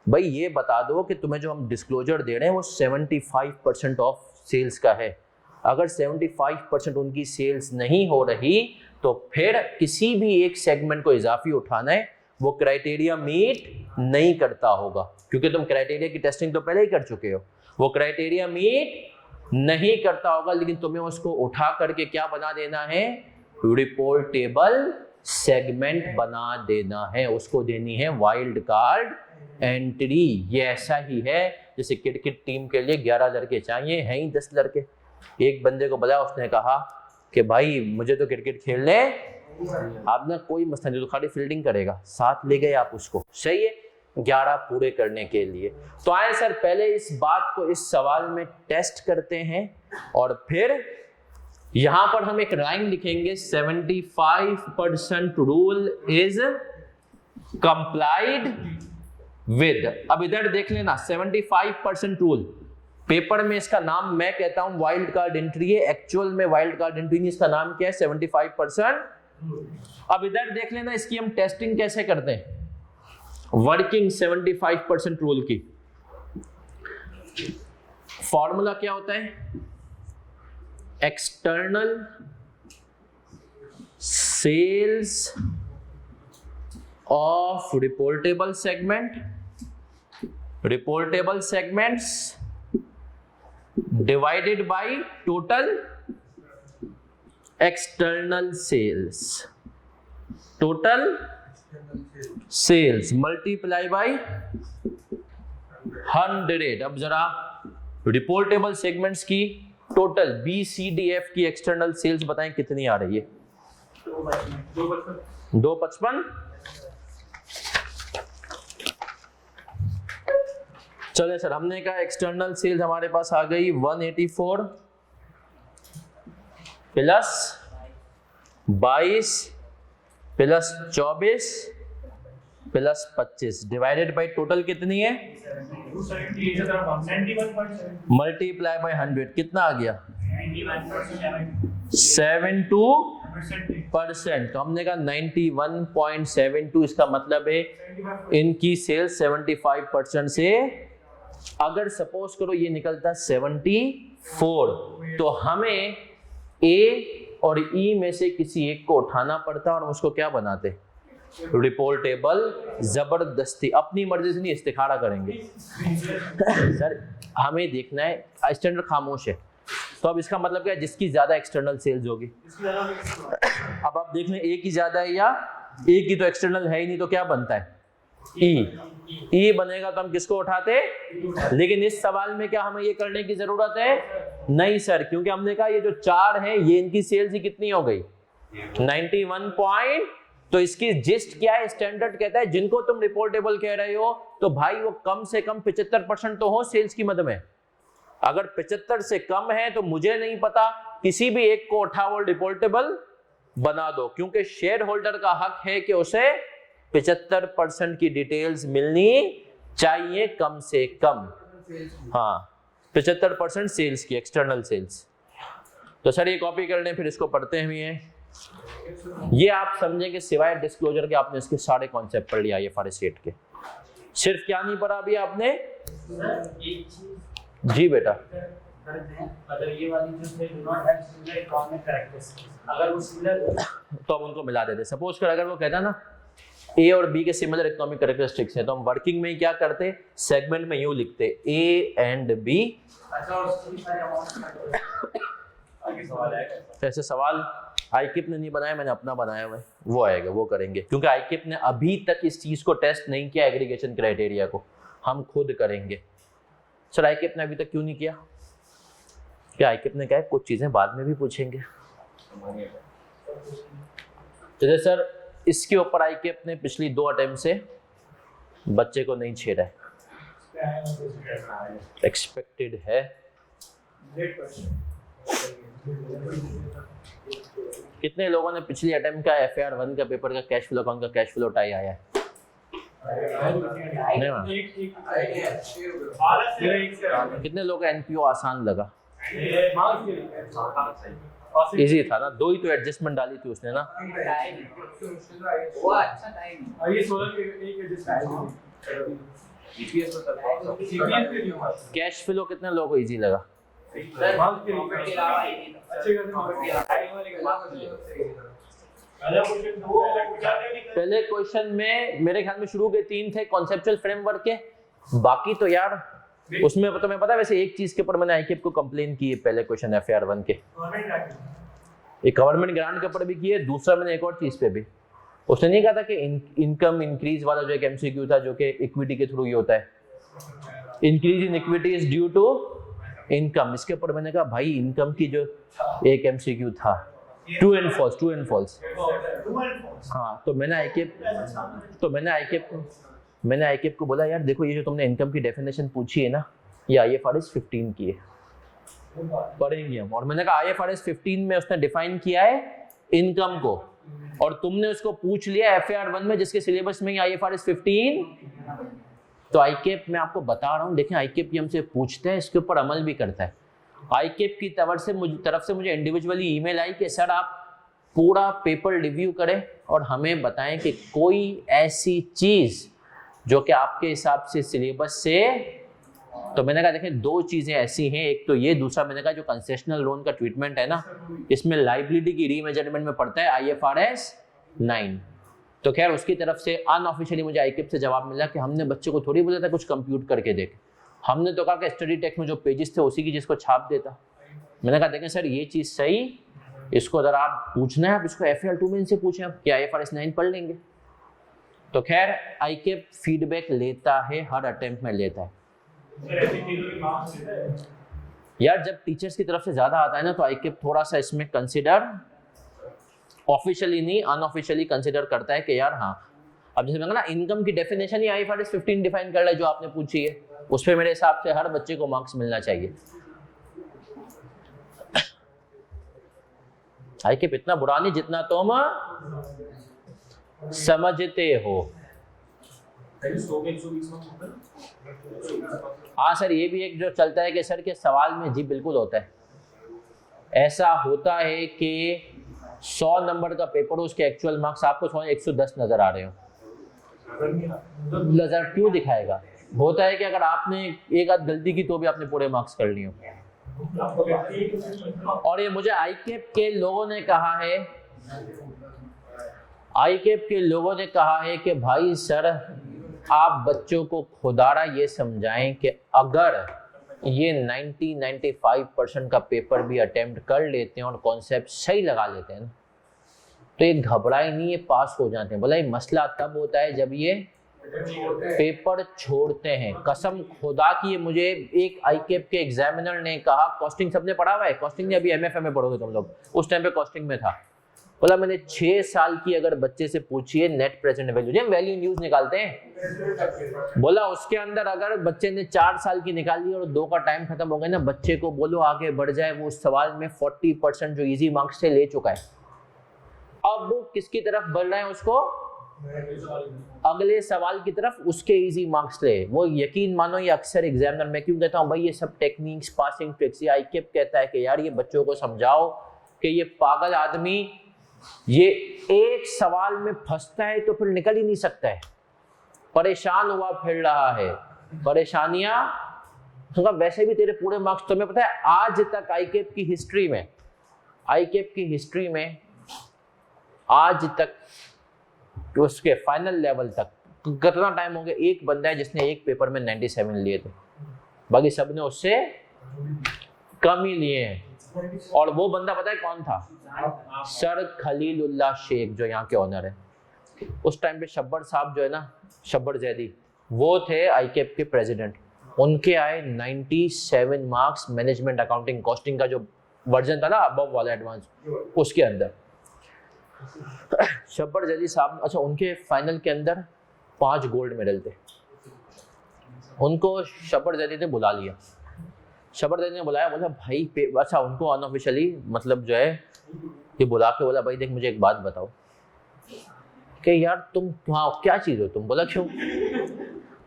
भाई ये बता दो कि तुम्हें जो हम डिस्क्लोजर दे रहे हैं वो 75% ऑफ सेल्स का है। अगर 75% उनकी सेल्स नहीं हो रही तो फिर किसी भी एक सेगमेंट को इजाफी उठाना है, वो क्राइटेरिया मीट नहीं करता होगा, क्योंकि तुम क्राइटेरिया की टेस्टिंग तो पहले ही कर चुके हो। वो क्राइटेरिया मीट नहीं करता होगा, लेकिन तुम्हें उसको उठा करके क्या बना देना है, रिपोर्टेबल सेगमेंट बना देना है, उसको देनी है वाइल्ड कार्ड एंट्री। ये ऐसा ही है जैसे क्रिकेट टीम के लिए 11 लड़के चाहिए, हैं ही 10 लड़के। एक बंदे को बुलाया, उसने कहा कि भाई मुझे तो क्रिकेट खेलने, आप ना कोई मसला नहीं, तो खाली फील्डिंग करेगा, साथ ले गए आप उसको, सही है, 11 पूरे करने के लिए। तो आए सर पहले इस बात को इस सवाल में टेस्ट करते हैं और फिर यहां पर हम एक लाइन लिखेंगे, 75% रूल इज कंप्लाइड विद। अब इधर देख लेना, 75% रूल, पेपर में इसका नाम मैं कहता हूं वाइल्ड कार्ड एंट्री है, एक्चुअल में वाइल्ड कार्ड एंट्री नहीं, इसका नाम क्या है 75%। अब इधर देख लेना इसकी हम टेस्टिंग कैसे करते हैं, वर्किंग 75% रूल की। फॉर्मूला क्या होता है, external sales of reportable segments divided by total external sales, total sales multiply by 100। अब जरा रिपोर्टेबल सेगमेंट्स की टोटल BCDF की एक्सटर्नल सेल्स बताएं कितनी आ रही है, 255। चले सर, हमने कहा एक्सटर्नल सेल्स हमारे पास आ गई 184 plus 22 plus 24 plus 25 divided by total कितनी है 270 मल्टीप्लाई बाय 100 कितना आ गया 72%। तो हमने कहा 91.72, इसका मतलब है इनकी सेल्स 75% से, अगर सपोज करो ये निकलता 74 तो हमें ए और ई में से किसी एक को उठाना पड़ता और उसको क्या बनाते रिपोर्टेबल। जबरदस्ती अपनी मर्जी से नहीं, इस्तिखारा करेंगे सर, हमें देखना है स्टैंडर्ड खामोश है, तो अब इसका मतलब क्या है जिसकी ज्यादा एक्सटर्नल सेल्स होगी। अब आप देख लें ए की ज्यादा है या ए की तो एक्सटर्नल है ही नहीं, तो क्या बनता है ई बनेगा, तो हम किसको उठाते। लेकिन इस सवाल में क्या हमें ये करने की जरूरत है नहीं सर, क्योंकि हमने कहा ये जो 4 है ये इनकी सेल्स ही कितनी हो गई 91 तो इसकी जिस्ट क्या है, स्टैंडर्ड कहता है जिनको तुम रिपोर्टेबल कह रहे हो तो भाई वो कम से कम 75% तो हो सेल्स की मद में। अगर 75 से कम है तो मुझे नहीं पता, किसी भी एक को उठाओ रिपोर्टेबल बना दो, क्योंकि शेयर होल्डर का हक है कि उसे 75% की डिटेल्स मिलनी चाहिए कम से कम। हाँ 75% सेल्स की एक्सटर्नल सेल्स। तो सर ये कॉपी कर लें, फिर इसको पढ़ते हैं। ये आप समझें कि सिवाय डिस्क्लोजर के आपने इसके सारे कॉन्सेप्ट पढ़ लिया IFRS 8 के। सिर्फ क्या नहीं पढ़ा अभी आपने जी बेटा, अगर ये वाली जो है do not have similar economic characteristics, अगर वो सिमिलर तो हम उनको मिला देते। सपोज कर अगर वो कहता ना ए और बी के सिमिलर इकोनॉमिक कैरेक्टरिस्टिक्स हैं, तो हम वर्किंग में क्या करते, सेगमेंट में यूं लिखते ए एंड बी। अच्छा और सारे अमाउंट आगे सवाल है। ऐसे सवाल आईकिप ने नहीं बनाया, मैंने अपना बनाया हुआ है, वो आएगा वो करेंगे, क्योंकि आईकिप ने अभी तक इस चीज को टेस्ट नहीं किया एग्रीगेशन क्राइटेरिया को, हम खुद करेंगे। सर आईकिप ने अभी तक क्यों नहीं किया, क्या आईकिप ने कहा कुछ चीजें बाद में भी पूछेंगे। तो सर इसके ऊपर आईकिप ने पिछली 2 अटेम्प्ट से बच्चे को नहीं छेड़ा है, एक्सपेक्टेड है। कितने लोगों ने पिछली अटेम्प्ट का FAR 1 का पेपर का कैश फ्लो अकाउंट का कैश फ्लो टाई आया है? कितने लोगों का NPO आसान लगा? इजी था ना, 2 ही तो एडजस्टमेंट डाली थी उसने ना। कैश फ्लो कितने लोगों को इजी लगा? पहले क्वेश्चन में मेरे ख्याल में शुरू के 3 थे कॉन्सेप्चुअल फ्रेमवर्क के, बाकी तो यार उसमें तो मैं पता है वैसे एक चीज के ऊपर मैंने आईकिप को कंप्लेन की है पहले क्वेश्चन FAR 1 के, एक गवर्नमेंट ग्रांट के ऊपर भी की है, दूसरा मैंने एक और चीज पे भी, उसने नहीं कहा था कि इनकम इंक्रीज वाला जो एक MCQ था जो कि इक्विटी के थ्रू ही होता है, increase in equity is due to income, इसके ऊपर मैंने कहा भाई इनकम की जो एक MCQ था ट्रू एंड फॉल्स। हाँ तो मैंने आईकिप को बोला यार देखो ये जो तुमने इनकम की डेफिनेशन पूछी है ना ये IFRS 15 की है, पढ़ेंगे हम। और मैंने कहा IFRS 15 में उसने डिफाइन किया है इनकम को, और तुमने उसको पूछ लिया FAR 1 में जिसके सिलेबस में ही IFRS 15। तो आईकिप मैं आपको बता रहा हूँ, देखें आईकिप हमसे पूछते हैं, इसके ऊपर अमल भी करता है। आईकिप की तरफ से मुझे इंडिविजुअली ईमेल आई कि सर आप पूरा पेपर रिव्यू करें और हमें बताएं कि कोई ऐसी चीज जो कि आपके हिसाब से सिलेबस से, तो मैंने कहा देखें 2 चीजें ऐसी हैं, एक तो ये, दूसरा मैंने कहा जो कंसेशनल लोन का ट्रीटमेंट है ना इसमें लायबिलिटी की रीमेजरमेंट में पड़ता है IFRS 9। तो खैर उसकी तरफ से अनऑफिशियली मुझे आईकिप से जवाब मिला कि हमने बच्चे को थोड़ी बोला था कुछ कंप्यूट करके देख, हमने तो कहा कि स्टडी टेक्स्ट में जो पेजेस थे उसी की जिसको छाप देता। मैंने कहा देखें सर ये चीज़ सही, इसको अगर आप पूछना है आप इसको FAR 2 में इनसे पूछें आप कि IFRS 9 पढ़ लेंगे। तो खैर आईकिप फीडबैक लेता है, हर अटेम्प्ट में लेता है यार। जब टीचर्स की तरफ से ज़्यादा आता है ना तो आईकिप थोड़ा सा इसमें कंसिडर, ऑफिशियली नहीं अनऑफिशियली कंसिडर करता है कि यार हाँ, अब जैसे मैंने ना इनकम की डेफिनेशन ही IFRS 15 डिफाइन कर रहा है जो आपने पूछी है, उस पर मेरे हिसाब से हर बच्चे को मार्क्स मिलना चाहिए। आईक्यूब इतना बुरा नहीं जितना तुम समझते हो। हाँ सर, ये भी एक जो चलता है कि सर के सवाल में, जी बिल्कुल होता है, ऐसा होता है कि 100 नंबर का पेपर हो, उसके एक्चुअल मार्क्स आपको 110 नजर आ रहे हो। नजर क्यों दिखाएगा? होता है कि अगर आपने एक आध गलती की तो भी आपने पूरे मार्क्स कर लिए हो। और ये मुझे आईक्यूब के लोगों ने कहा है, आईक्यूब के लोगों ने कहा है कि भाई सर आप बच्चों को खुदारा ये समझाएं कि अगर ये 90-95% का पेपर भी अटेम्प्ट कर लेते हैं और कॉन्सेप्ट सही लगा लेते हैं ना, तो ये घबराए नहीं, ये पास हो जाते हैं। बोला ये मसला तब होता है जब ये पेपर छोड़ते हैं। कसम खुदा की, मुझे एक आईक्यूब के एग्जामिनर ने कहा, कॉस्टिंग सबने पढ़ा हुआ है, कॉस्टिंग ने अभी एमएफए में पढ़ोगे तुम लोग, उस टाइम पे कॉस्टिंग में था। बोला मैंने 6 साल की अगर बच्चे से पूछिए नेट प्रेजेंट वैल्यू, जब वैल्यू न्यूज निकालते हैं, बोला उसके अंदर अगर बच्चे ने 4 साल की निकाल ली और 2 का टाइम खत्म हो गया ना, बच्चे को बोलो आगे बढ़ जाए, वो उस सवाल में 40% जो इजी मार्क्स से ले चुका है। अब वो किसकी तरफ बढ़ रहे हैं? उसको अगले सवाल की तरफ, उसके इजी मार्क्स ले। वो यकीन मानो ये अक्सर एग्जामिनर, मैं क्यों कहता हूँ भाई ये सब टेक्निक्स, पासिंग ट्रिक्स, ये आईक्यूब कहता है कि यार ये बच्चों को समझाओ कि ये पागल आदमी ये एक सवाल में फंसता है तो फिर निकल ही नहीं सकता है, परेशान हुआ फिर रहा है, परेशानियां। तो वैसे भी तेरे पूरे मार्क्स, तुम्हें पता है आज तक आईक्यूब की हिस्ट्री में, आईक्यूब की हिस्ट्री में आज तक उसके फाइनल लेवल तक कितना टाइम हो गया, एक बंदा है जिसने एक पेपर में 97 लिए थे, बाकी सब ने उससे कम ही लिए हैं। और वो बंदा पता है कौन था? सर खलीलुल्लाह शेख, जो यहाँ के ऑनर है। उस टाइम पे शब्बर साहब जो है ना, शब्बर जैदी, वो थे आईक्यूब के प्रेसिडेंट। उनके आए 97 मार्क्स मैनेजमेंट अकाउंटिंग कॉस्टिंग का जो वर्जन था ना अबव वाला एडवांस, उसके अंदर शब्बर जैदी साहब। अच्छा, उनके फाइनल के अंदर 5 गोल्ड मेडल थे। उनको शब्बर जैदी ने बुला लिया, शब्बर जैदी ने बुलाया, बोला भाई अच्छा उनको अनऑफिशियली मतलब जो है ये बुला के बोला भाई देख मुझे एक बात बताओ कि यार तुम हाँ क्या चीज़ हो तुम? बोला क्यों?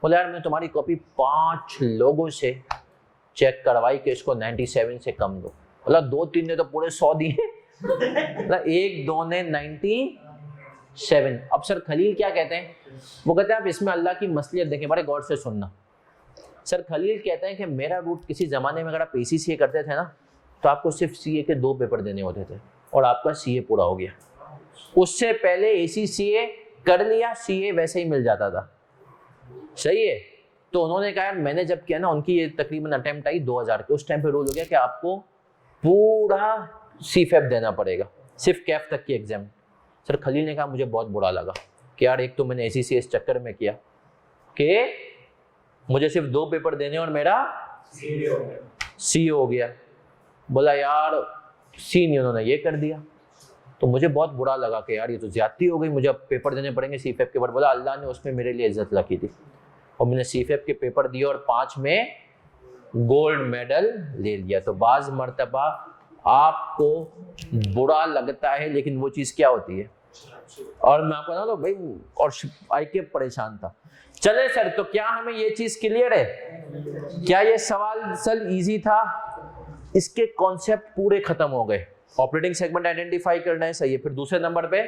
बोला यार मैं तुम्हारी कॉपी 5 लोगों से चेक करवाई कि इसको 97 से कम दो। बोला 2-3 ने तो पूरे 100 दिए, 1-2 ने 97। अब सर खलील क्या कहते हैं? वो कहते हैं आप इसमें अल्लाह की मसलियत देखें, बड़े गौर से सुनना। सर खलील कहते हैं कि मेरा रूट किसी ज़माने में अगर आप ACCA करते थे ना तो आपको सिर्फ CA के 2 पेपर देने होते थे और आपका CA पूरा हो गया। उससे पहले ACCA कर लिया, CA वैसे ही मिल जाता था। सही है। तो उन्होंने कहा यार मैंने जब किया ना, उनकी ये तकरीबन अटेम्प्ट आई 2000 के, उस टाइम पे रूल हो गया कि आपको पूरा CFEP देना पड़ेगा, सिर्फ कैफ तक की एग्जाम। सर खलील ने कहा मुझे बहुत बुरा लगा कि यार एक तो मैंने ACCA इस चक्कर में किया कि मुझे सिर्फ 2 पेपर देने और मेरा CA हो गया। बोला यार सी नहीं, उन्होंने ये कर दिया। तो मुझे बहुत बुरा लगा कि यार ये तो ज्यादती हो गई, मुझे अब पेपर देने पड़ेंगे CFEP के। बोला अल्लाह ने उसमें मेरे लिए इज्जत रखी थी और मैंने CFEP के पेपर दिए और 5 में गोल्ड मेडल ले लिया। तो बाज़ मर्तबा आपको बुरा लगता है लेकिन वो चीज़ क्या होती है। और मैं आपको ना तो भाई और आईक्यूब परेशान था। चले सर, तो क्या हमें ये चीज़ क्लियर है? क्या ये सवाल सर इजी था? इसके कॉन्सेप्ट पूरे खत्म हो गए। ऑपरेटिंग सेगमेंट आइडेंटिफाई करना है, सही है। फिर दूसरे नंबर पे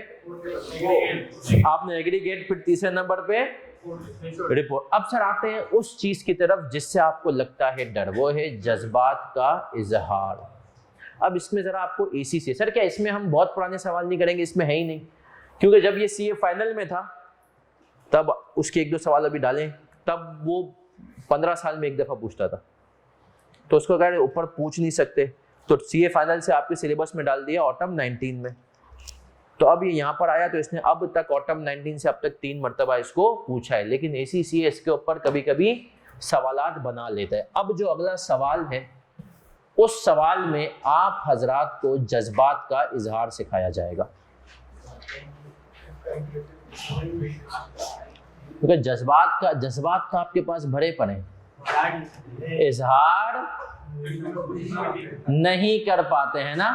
आपने एग्रीगेट, फिर तीसरे नंबर पे रिपोर्ट। अब सर आते हैं उस चीज की तरफ जिससे आपको लगता है डर, वो है जज्बात का इजहार। अब इसमें जरा आपको ACCA, सर क्या इसमें हम बहुत पुराने सवाल नहीं करेंगे? इसमें है ही नहीं, क्योंकि जब ये CA फाइनल में था तब उसके 1-2 सवाल अभी डालें, तब वो 15 साल में एक दफा पूछता था, तो उसको कह रहे ऊपर पूछ नहीं सकते, तो CA फाइनल से आपके सिलेबस में डाल दिया ऑटम 19 में। तो अब ये यहाँ पर आया तो इसने अब तक ऑटम 19 से अब तक 3 मरतबा इसको पूछा है, लेकिन ACCA इसके ऊपर कभी कभी सवालात बना लेता है। अब जो अगला सवाल है उस सवाल में आप हजरात को जज्बात का इजहार सिखाया जाएगा, क्योंकि जज्बात का आपके पास भरे पड़े। इजहार नहीं कर पाते हैं ना।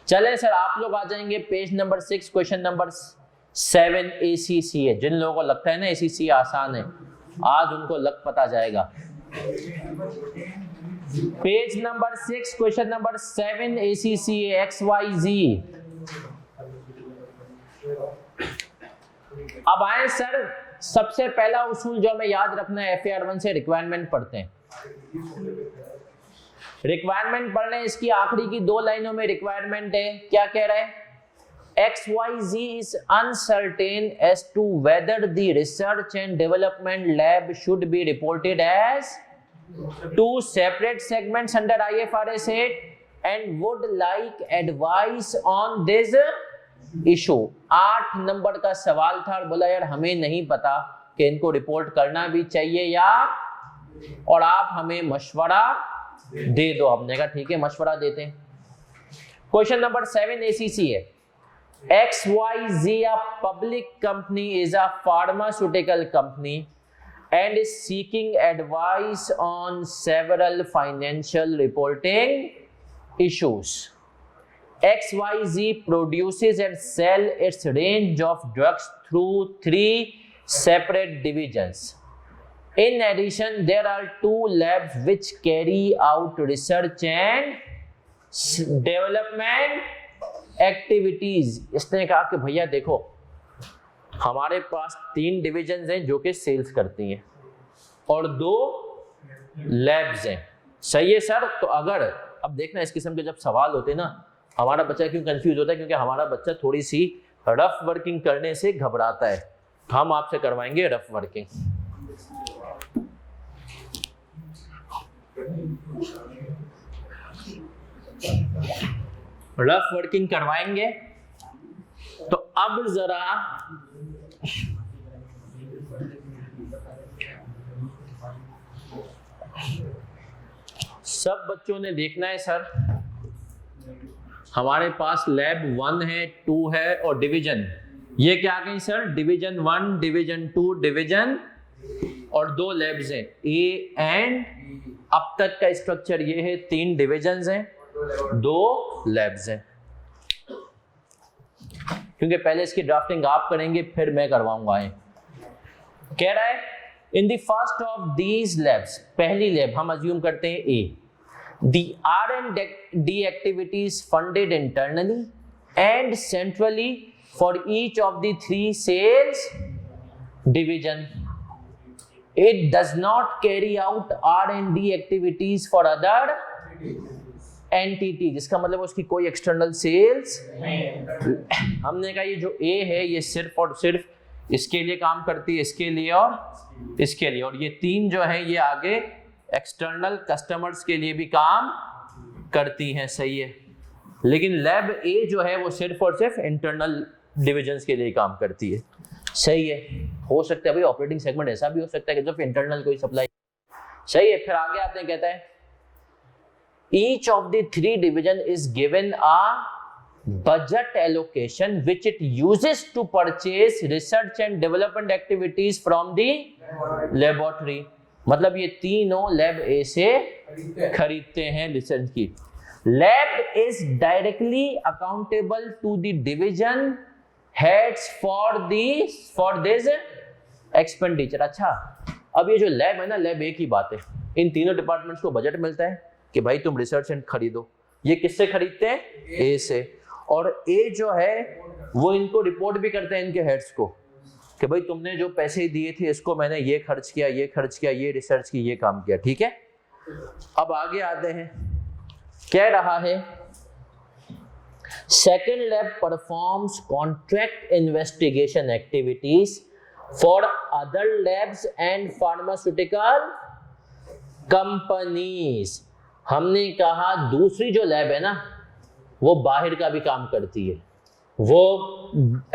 चले सर आप लोग आ जाएंगे page number 6 question number 7 ACC है। जिन लोगों को लगता है ना ACC आसान है, आज उनको लग पता जाएगा। Page number 6 question number 7 ACC है, XYZ। अब आए सर, सबसे पहला उसूल जो हमें याद रखना है FAR1 से रिक्वायरमेंट पढ़ते हैं। रिक्वायरमेंट पढ़ रहे हैं, इसकी आखिरी की 2 लाइनों में रिक्वायरमेंट है। क्या कह रहा है? XYZ is uncertain as to whether the research and development lab should be reported as 2 separate segments under IFRS 8 and would like advice on this issue। 8 number का सवाल था और बोला यार हमें नहीं पता कि इनको रिपोर्ट करना भी चाहिए या, और आप हमें मशवरा दे दो। हमने कहा ठीक है मशवरा देते हैं। क्वेश्चन नंबर 7 ACC है। XYZ a public company is a pharmaceutical company and is seeking advice on several financial reporting issues। XYZ produces and sells its range of drugs through 3 separate divisions। In addition, there are 2 labs which carry out research and development activities. इसने कहा कि भैया देखो हमारे पास 3 divisions हैं जो कि sales करती हैं और 2 लैब्स हैं। सही है सर। तो अगर अब देखना इस किस्म के जब सवाल होते हैं ना, हमारा बच्चा क्यों कंफ्यूज होता है? क्योंकि हमारा बच्चा थोड़ी सी रफ वर्किंग करने से घबराता है। हम आपसे करवाएंगे रफ वर्किंग। रफ वर्किंग करवाएंगे। तो अब जरा सब बच्चों ने देखना है सर, हमारे पास लैब 1 है, 2 है और डिवीजन। ये क्या आ गई सर? डिवीजन 1, डिवीजन 2, डिवीजन और 2 लैब्स हैं ए एंड। अब तक का स्ट्रक्चर ये है, 3 डिविजन्स हैं, 2 लैब्स हैं। क्योंकि पहले इसकी ड्राफ्टिंग आप करेंगे फिर मैं करवाऊंगा। कह रहा है in the first of these labs, पहली लैब हम अज्यूम करते हैं A, the R&D activities funded internally and centrally for each of the 3 sales division. It does not carry out R&D activities for other entities। जिसका मतलब उसकी कोई external sales. हमने कहा ये जो A है ये सिर्फ और सिर्फ इसके लिए काम करती है, इसके लिए और इसके लिए, और ये 3 जो है ये आगे एक्सटर्नल कस्टमर्स के लिए भी काम करती हैं। सही है। लेकिन लैब A जो है वो सिर्फ और सिर्फ इंटरनल डिविजन्स के लिए काम करती है। सही है। हो सकता है भाई ऑपरेटिंग सेगमेंट ऐसा भी हो सकता है कि जब इंटरनल कोई सप्लाई। सही है। फिर आगे आते हैं, कहता है each of the 3 division is given a budget allocation which it uses to purchase research and development activities from the laboratory। मतलब ये तीनों लैब ए से खरीदते हैं रिसर्च की। Lab is directly accountable to the division heads for this expenditure. अच्छा, अब ये जो लैब है ना, लैब ए की बात है। इन तीनों डिपार्टमेंट्स को बजट मिलता है कि भाई तुम रिसर्च एंड खरीदो। ये किससे खरीदते हैं? ए से। और ए जो है वो इनको रिपोर्ट भी करते हैं इनके हेड्स को कि भाई तुमने जो पैसे दिए थे इसको मैंने ये खर्च किया, ये खर्च किया, ये रिसर्च की, ये काम किया। ठीक है। अब आगे आते हैं, कह रहा है second lab performs contract investigation activities for other labs and pharmaceutical companies. हमने कहा दूसरी जो लैब है ना वो बाहर का भी काम करती है, वो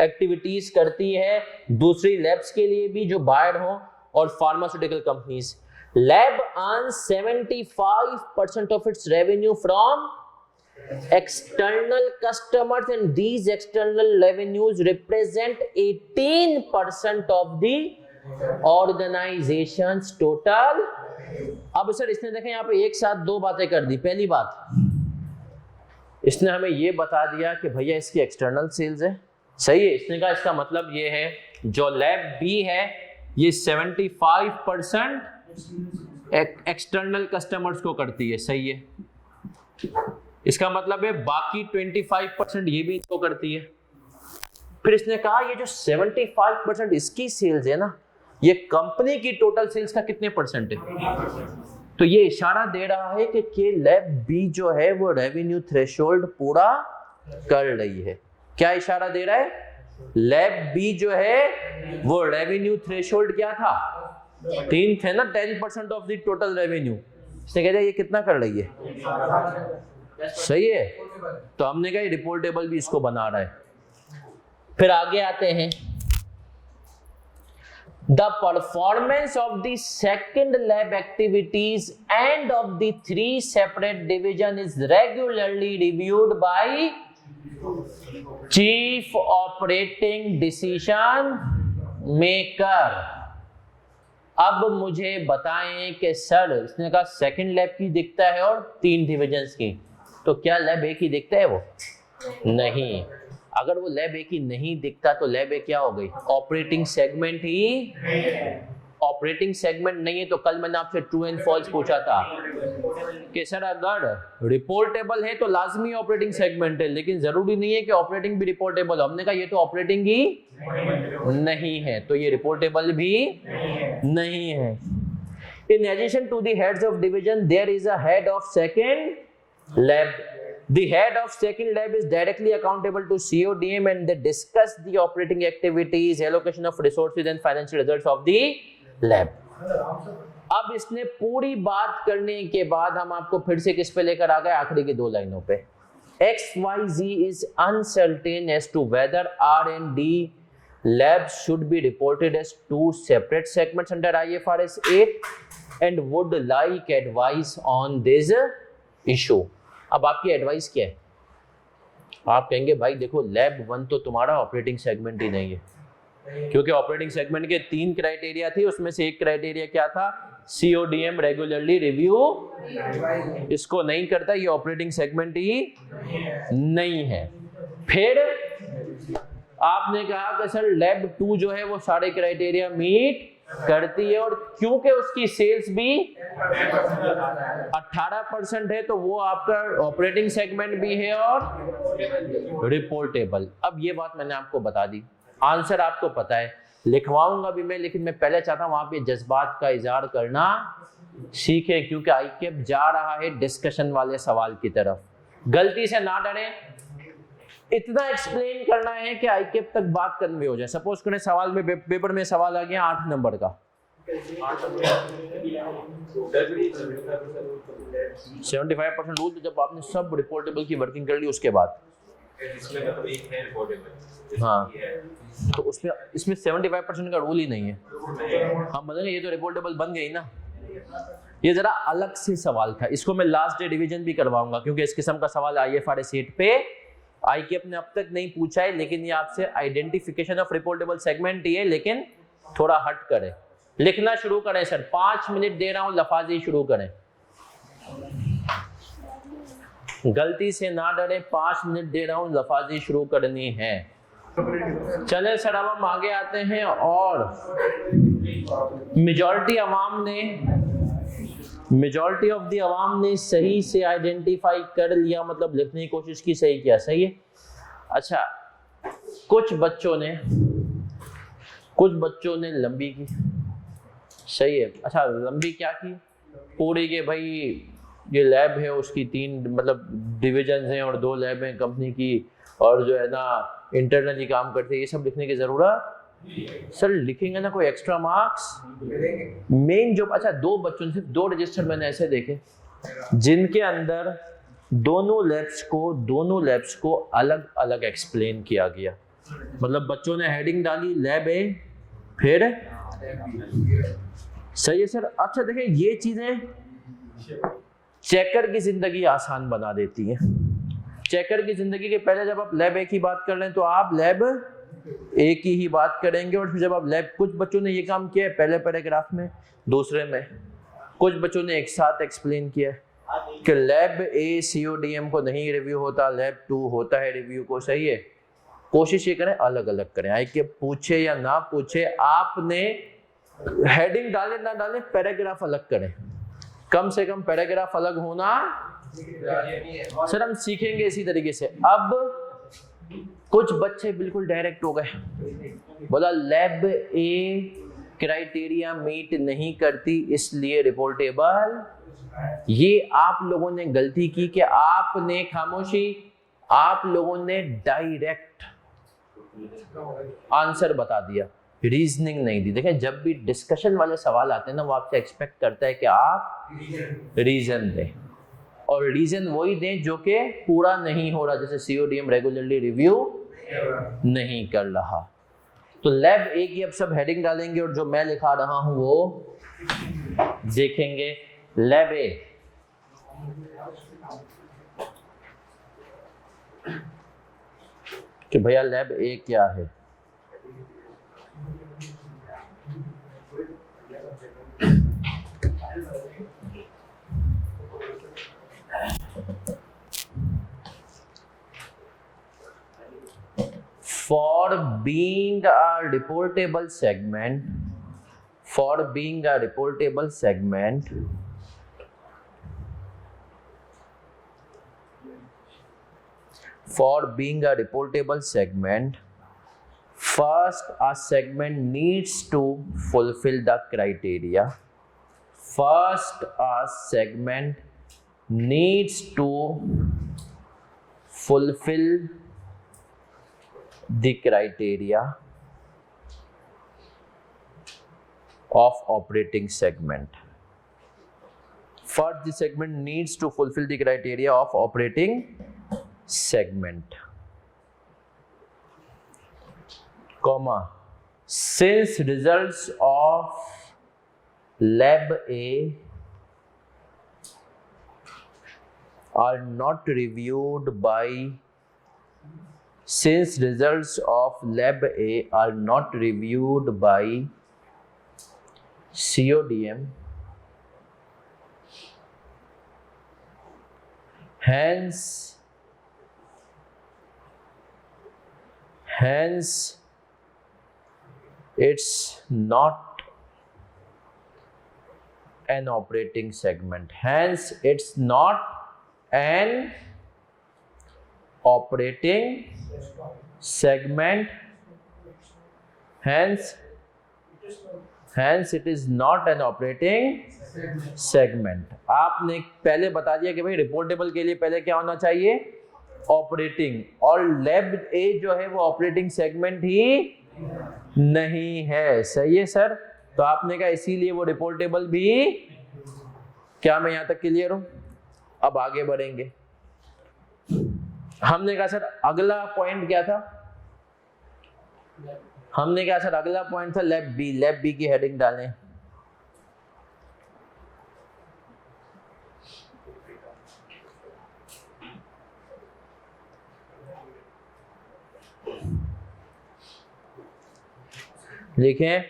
एक्टिविटीज करती है दूसरी लैब्स के लिए भी जो बाहर हो और pharmaceutical companies. Lab earns 75% of its revenue from External customers and these external revenues represent 18% of the organization's total. अब सर इसने देखें यहाँ पे एक साथ दो बातें कर दी। पहली बात, इसने हमें ये बता दिया कि भैया इसकी एक्सटर्नल सेल्स है, सही है। इसने कहा इसका मतलब ये है जो लैब बी है ये 75% एक्सटर्नल कस्टमर्स को करती है, सही है। इसका मतलब है बाकी 25% ये भी इसको करती है। फिर इसने कहा ये जो 75% इसकी सेल्स है ना, ये कंपनी की टोटल सेल्स का कितने परसेंट है। तो ये इशारा दे रहा है कि लैब बी जो है वो रेवेन्यू थ्रेशोल्ड पूरा कर रही है। क्या इशारा दे रहा है? लैब बी जो है वो रेवेन्यू थ्रेशोल्ड क्या था, 3 थे ना, 10% ऑफ द टोटल रेवेन्यू। इसने कहा ये कितना कर रही है, सही है। तो हमने कहा रिपोर्टेबल भी इसको बना रहा है। फिर आगे आते हैं, the performance of the second lab activities and of the 3 separate division is regularly reviewed by chief operating decision maker। अब मुझे बताएं कि सर इसने कहा सेकंड लैब की दिखता है और 3 डिविजन्स की, तो क्या लैब ए की दिखता है? वो नहीं। अगर वो लैब ए की नहीं दिखता तो लैब ए क्या हो गई, ऑपरेटिंग सेगमेंट ही। ऑपरेटिंग सेगमेंट नहीं है तो कल मैंने आपसे ट्रू एंड फॉल्स पूछा था कि सर अगर रिपोर्टेबल है तो लाजमी ऑपरेटिंग सेगमेंट है, लेकिन जरूरी नहीं है कि ऑपरेटिंग भी रिपोर्टेबल हो। हमने कहा ये तो ऑपरेटिंग ही नहीं है, तो ये रिपोर्टेबल भी नहीं है। In addition to the heads of division there is a head of second lab. The head of second lab is directly accountable to CODM and they discuss the operating activities, allocation of resources and financial results of the lab। अब इसने पूरी बात करने के बाद हम आपको फिर से किस पे लेकर आ गए, आखिरी की 2 लाइनों पे। XYZ is uncertain as to whether R&D labs should be reported as 2 separate segments under IFRS 8 and would like advice on this issue। अब आपकी एडवाइस क्या है? आप कहेंगे भाई देखो लैब 1 तो तुम्हारा ऑपरेटिंग सेगमेंट ही नहीं है, क्योंकि ऑपरेटिंग सेगमेंट के 3 क्राइटेरिया थे, उसमें से एक क्राइटेरिया क्या था, CODM रेगुलरली रिव्यू, इसको नहीं करता, ये ऑपरेटिंग सेगमेंट ही नहीं है। फिर आपने कहा कि सर लैब 2 जो है वो सारे क्राइटेरिया मीट करती है और क्योंकि उसकी सेल्स भी 18% है तो वो आपका ऑपरेटिंग सेगमेंट भी है और रिपोर्टेबल। अब ये बात मैंने आपको बता दी, आंसर आपको पता है, लिखवाऊंगा भी मैं, लेकिन मैं पहले चाहता हूं आप ये जज्बात का इजहार करना सीखे, क्योंकि आईकेप जा रहा है डिस्कशन वाले सवाल की तरफ। गलती से ना डरें, इतना एक्सप्लेन करना है कि आईकेप तक बात कन्वे हो जाए। सपोज करें सवाल में पेपर में सवाल आ गया 8 नंबर का, 75% रूल, तो जब आपने सब रिपोर्टेबल की वर्किंग कर ली उसके बाद, हाँ, तो उसमें इसमें 75% का रूल ही नहीं है। हम बोलेंगे ये तो रिपोर्टेबल बन गई ना, ये जरा अलग से सवाल था, इसको मैं लास्ट डे डिवीजन भी करवाऊंगा, क्योंकि इस किस्म का सवाल IFRS 8 पे आईकेप ने अब तक नहीं पूछा है, लेकिन ये आपसे आइडेंटिफिकेशन ऑफ रिपोर्टेबल सेगमेंट ही है, लेकिन थोड़ा हट करें। लिखना शुरू करें सर, 5 मिनट दे रहा हूं, लफाजी शुरू करें, गलती से ना डरे, 5 मिनट दे रहा हूं, लफाजी शुरू करनी है। चले सर अब हम आगे आते हैं, और मेजॉरिटी ऑफ द अवाम ने सही से आइडेंटिफाई कर लिया, मतलब लिखने की कोशिश की, सही किया, सही है। अच्छा, कुछ बच्चों ने लंबी की, सही है। अच्छा, लंबी क्या की, पूरी के भाई ये लैब है उसकी 3 मतलब डिविजन हैं और 2 लैब हैं कंपनी की, और जो है ना इंटरनली काम करते हैं, ये सब लिखने की जरूरत सर लिखेंगे ना, कोई एक्स्ट्रा मार्क्स मेन जो। अच्छा, 2 बच्चों, सिर्फ 2 रजिस्टर मैंने ऐसे देखे जिनके अंदर दोनों लैब्स को अलग अलग एक्सप्लेन किया गया, मतलब बच्चों ने हेडिंग डाली लैब ए, फिर सही है सर। अच्छा देखें, ये चीजें चेकर की जिंदगी आसान बना देती हैं। चेकर की जिंदगी के पहले जब आप लैब ए की बात कर रहे हैं तो आप लैब ए की ही बात करेंगे, और फिर जब आप लैब, कुछ बच्चों ने ये काम किया है पहले पैराग्राफ में, दूसरे में कुछ बच्चों ने एक साथ एक्सप्लेन किया है कि लैब ए CODM को नहीं रिव्यू होता, लैब 2 होता है रिव्यू को। सही है, कोशिश ये करें अलग अलग करें, आई के पूछे या ना पूछे, आपने हेडिंग डाले ना डाले पैराग्राफ अलग करें, कम से कम पैराग्राफ अलग होना। सर हम सीखेंगे इसी तरीके से। अब कुछ बच्चे बिल्कुल डायरेक्ट हो गए, बोला लैब ए क्राइटेरिया मीट नहीं करती इसलिए रिपोर्टेबल। ये आप लोगों ने गलती की कि आपने, खामोशी, आप लोगों ने डायरेक्ट आंसर बता दिया, रीजनिंग नहीं दी। देखें जब भी डिस्कशन वाले सवाल आते हैं ना, वो आपसे एक्सपेक्ट करता है कि आप रीजन दें, और रीजन वही दें जो कि पूरा नहीं हो रहा, जैसे CODM रेगुलरली रिव्यू नहीं कर रहा। तो लैब ए की अब सब हेडिंग डालेंगे, और जो मैं लिखा रहा हूं वो देखेंगे। लैब ए कि भैया लैब ए क्या है। For being a reportable segment, for being a reportable segment, for being a reportable segment, first a segment needs to fulfill the criteria. First a segment needs to fulfill the criteria of operating segment. First, the segment needs to fulfill the criteria of operating segment, comma, since results of lab A are not reviewed by, since results of lab A are not reviewed by CODM, hence it's not an operating segment. Hence it's not an operating segment. Hence it is not an operating segment. आपने पहले बता दिया कि भाई reportable के लिए पहले क्या होना चाहिए, ऑपरेटिंग, और लैब ए जो है वो ऑपरेटिंग सेगमेंट ही नहीं है। सही है सर, तो आपने कहा इसीलिए वो रिपोर्टेबल भी। क्या मैं यहां तक क्लियर हूं? अब आगे बढ़ेंगे। हमने कहा सर अगला पॉइंट क्या था, हमने कहा सर अगला पॉइंट था लैब बी। लैब बी की हेडिंग डालें। लिखें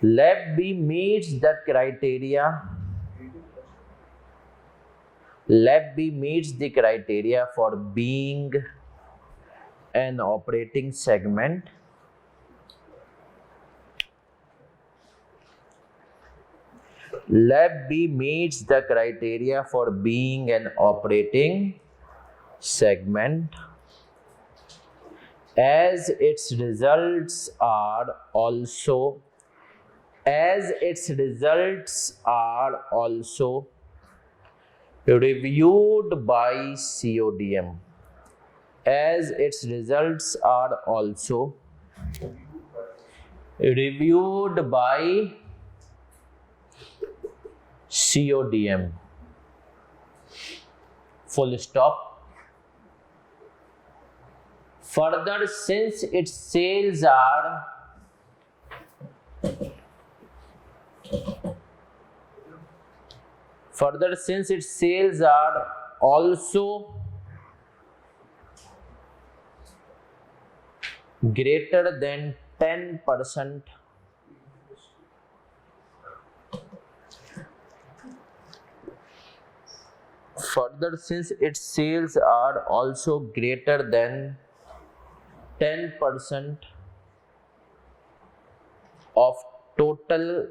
lab B meets the criteria, lab B meets the criteria for being an operating segment. Lab B meets the criteria for being an operating segment as its results are also reviewed by CODM, as its results are also reviewed by CODM, full stop. Further, since its sales are Further, since its sales are also greater than 10%, further, since its sales are also greater than 10% of total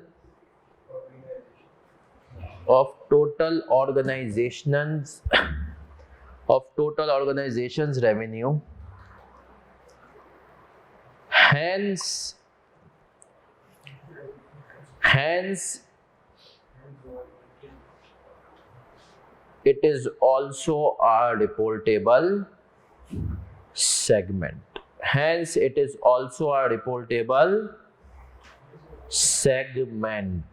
organization's revenue, hence it is also a reportable segment. Hence it is also a reportable segment.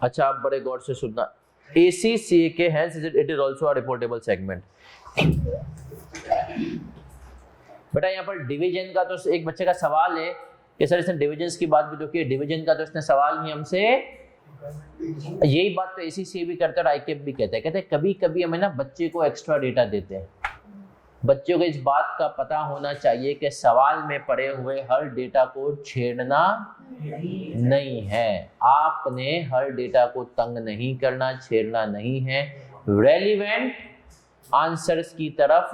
अच्छा, आप बड़े गौर से सुनना, ACCA के hence it is also a reportable segment. बेटा यहाँ पर division का तो एक बच्चे का सवाल है कि सर इसने डिवीजन्स की बात भी तो की, डिवीजन का तो इसने सवाल नहीं हमसे, यही बात तो ACCA भी करता है और ICAP भी कहता है, कहते हैं कभी कभी हमें ना बच्चे को एक्स्ट्रा डेटा देते हैं, बच्चों को इस बात का पता होना चाहिए कि सवाल में पड़े हुए हर डेटा को छेड़ना नहीं है, आपने हर डेटा को तंग नहीं करना, छेड़ना नहीं है, रेलिवेंट आंसर्स की तरफ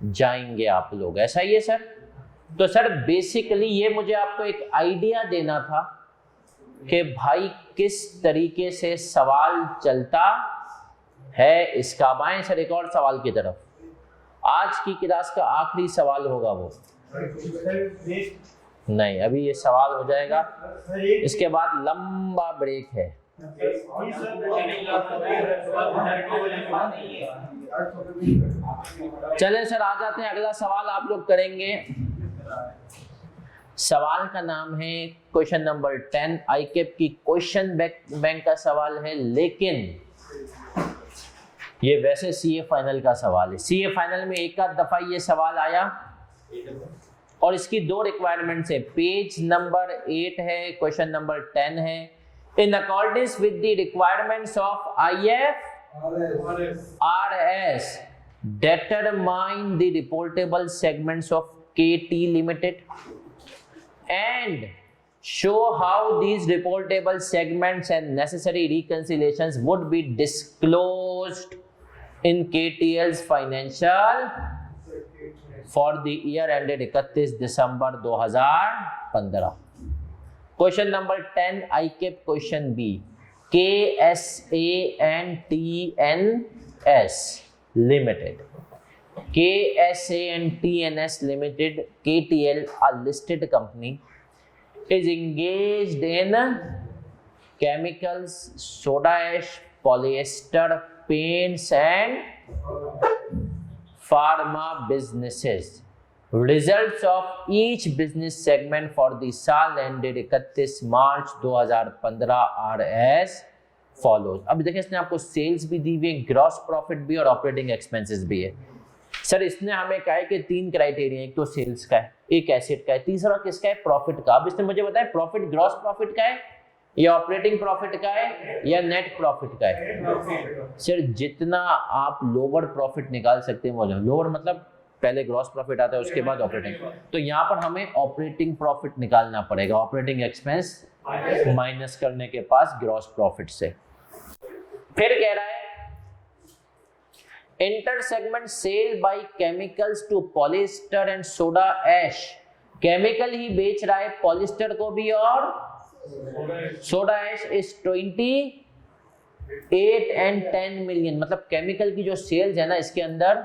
जाएंगे आप लोग, ऐसा ही है सर। तो सर बेसिकली ये मुझे आपको एक आइडिया देना था कि भाई किस तरीके से सवाल चलता है इसका। अब आए सर एक और सवाल की तरफ, आज की क्लास का आखिरी सवाल होगा वो नहीं, अभी ये सवाल हो जाएगा, इसके बाद लंबा ब्रेक है। चलें सर आ जाते हैं, अगला सवाल आप लोग करेंगे। सवाल का नाम है क्वेश्चन नंबर 10, ICAP की क्वेश्चन बैंक का सवाल है, लेकिन ये वैसे CA फाइनल का सवाल है। CA फाइनल में एक आध दफा ये सवाल आया और इसकी दो रिक्वायरमेंट्स है, पेज नंबर 8 है, क्वेश्चन नंबर 10 है। In according with the requirements of IFRS determine the reportable segments of KT Limited and show how these reportable segments and necessary reconciliations would be disclosed in KTL's financial for the year ended 31 December 2015. Question number 10 ICAP question B, KSA and TNS Limited. KSA and TNS Limited, KTL, a listed company, is engaged in chemicals, soda ash, polyester, paints and pharma businesses. Results of each business segment for the साल ended 31 March 2015 are as follows. अब देखिए इसने आपको sales भी दी हुई है, gross profit भी और ऑपरेटिंग एक्सपेंसेस भी है। सर इसने हमें कहा है कि 3 क्राइटेरिया, एक तो सेल्स का है, एक एसेट का है, तीसरा किसका है, प्रॉफिट का। अब इसने मुझे बताया प्रॉफिट ग्रॉस प्रॉफिट का है या ऑपरेटिंग प्रॉफिट का है या नेट प्रॉफिट का है। सर जितना आप लोअर प्रॉफिट निकाल सकते हैं वो, लोअर मतलब पहले ग्रॉस प्रॉफिट आता है उसके बाद ऑपरेटिंग, तो यहाँ पर हमें ऑपरेटिंग प्रॉफिट निकालना पड़ेगा, ऑपरेटिंग एक्सपेंस माइनस करने के पास ग्रॉस प्रॉफिट से। फिर कह रहा है inter segment sale by chemicals to polyester and soda ash, chemical ही बेच रहा है, पॉलिस्टर को भी और soda ash is 28 and 10 million, मतलब केमिकल की जो सेल्स है ना इसके अंदर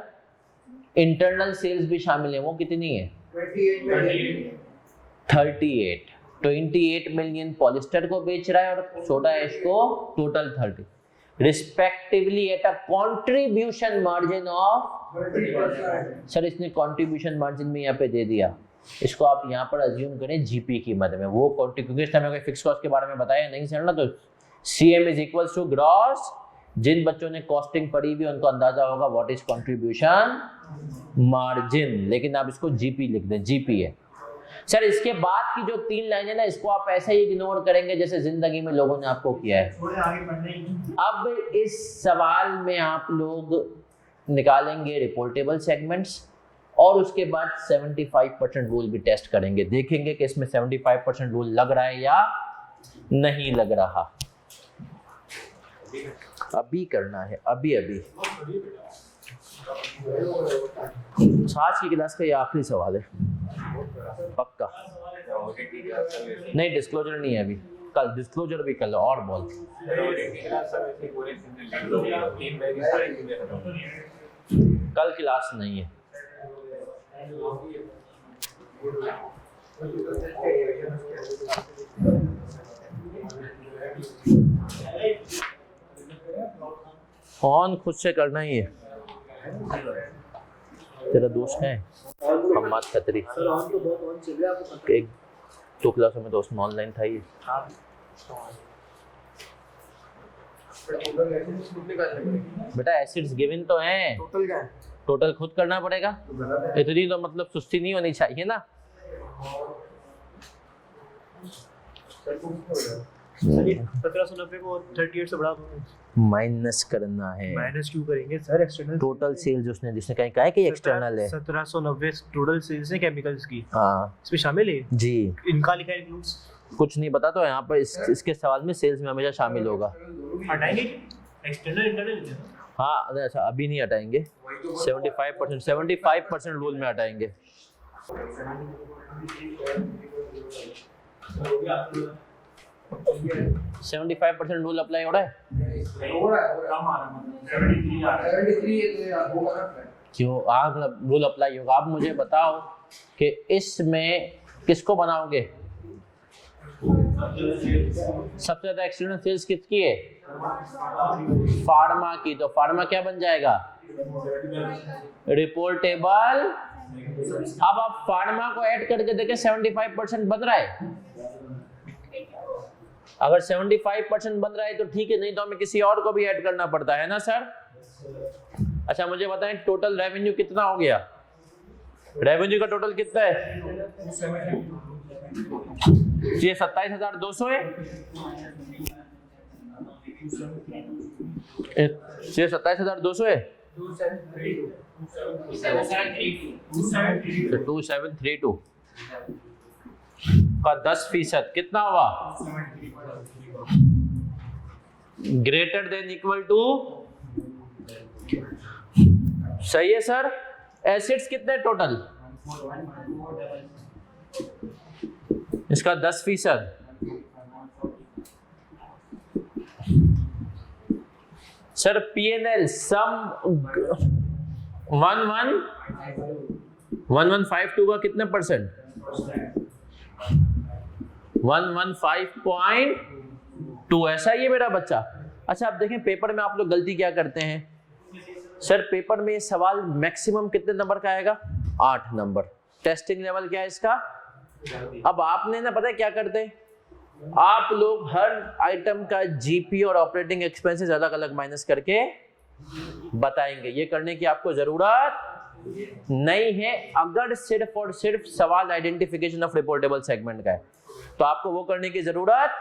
इंटरनल सेल्स भी शामिल है, वो कितनी है 28 मिलियन पॉलिस्टर को बेच रहा है और सोडा ऐश को total 30 respectively at a contribution margin of 30%। Sir इसने कंट्रीब्यूशन मार्जिन में यहाँ पे दे दिया, इसको आप यहाँ पर अज्यूम करें जीपी की मद में, वो क्योंकि इस समय फिक्स कॉस्ट के बारे में बताया नहीं सर ना, तो CM is equal to gross, जिन बच्चों ने कॉस्टिंग पढ़ी हुई उनको अंदाजा होगा व्हाट इज कंट्रीब्यूशन मार्जिन, लेकिन आप इसको जीपी लिख दें, जीपी है। सर इसके बाद की जो 3 लाइनें ना, इसको आप ऐसे ही इग्नोर करेंगे जैसे जिंदगी में लोगों ने आपको किया है। अब इस सवाल में आप लोग निकालेंगे रिपोर्टेबल सेगमेंट्स और उसके बाद 75% रूल भी टेस्ट करेंगे, देखेंगे कि इसमें 75% रूल लग रहा है या नहीं लग रहा। अभी करना है, अभी अभी। आज की क्लास का ये आखिरी सवाल है पक्का। नहीं डिस्क्लोजर नहीं है अभी, कल डिस्क्लोजर भी कर लो और बोल। कल क्लास नहीं है। फोन खुद से करना ही है। तेरा दोस्त है हम्माद खत्री, एक 2 क्लासों में दोस्त ऑनलाइन था ही। बेटा एसिड्स गिवन तो हैं, टोटल क्या है? टोटल खुद करना पड़ेगा, इतनी तो मतलब सुस्ती नहीं होनी चाहिए ना। 1790 को 38 से बढ़ा माइनस करना है। माइनस क्यों करेंगे सर? एक्सटर्नल टोटल सेल्स जिसने कहा है कि एक्सटर्नल है। 1790 टोटल सेल्स है केमिकल्स की। हाँ इसमें शामिल है जी। इनका लिखा है इंक्लूड्स, कुछ नहीं पता तो यहाँ पर इसके सवाल में सेल्स में हमेशा शामिल होगा। हटाएंगे एक्सटर्नल इंटरनल? हाँ अच्छा अभी नहीं हटाएंगे, 75% रूल में हटाएंगे। 75% रूल अप्लाई हो रहा है? क्यों आग रूल अप्लाई होगा? आप मुझे बताओ कि इसमें किसको बनाओगे? सबसे ज्यादा एक्सटर्नल सेल्स किसकी है? फार्मा की। तो फार्मा क्या बन जाएगा? रिपोर्टेबल। अब आप फार्मा को ऐड करके देखें 75% बन रहा है। अगर 75% बन रहा है तो ठीक है, नहीं तो हमें किसी और को भी ऐड करना पड़ता है ना सर। अच्छा मुझे बताएं टोटल रेवेन्यू कितना हो गया? रेवेन्यू का टोटल कितना है? ये 27,200 है। ये 27,200 है। 2732 का 10% कितना हुआ? ग्रेटर देन इक्वल टू, सही है सर। एसिड्स कितने टोटल? इसका 10%। सर PNL सम 1152 का कितने परसेंट? 115.2। ऐसा ही है मेरा बच्चा। अच्छा अब देखें पेपर में आप लोग गलती क्या करते हैं सर। पेपर में ये सवाल मैक्सिमम कितने नंबर का आएगा? 8 नंबर। टेस्टिंग लेवल क्या है इसका? अब आपने ना पता है क्या करते हैं आप लोग, हर आइटम का जीपी और ऑपरेटिंग एक्सपेंसेस अलग अलग माइनस करके बताएंगे। ये करने की आपको जरूरत नहीं है। अगर सिर्फ और सिर्फ सवाल आइडेंटिफिकेशन ऑफ रिपोर्टेबल सेगमेंट का है तो आपको वो करने की जरूरत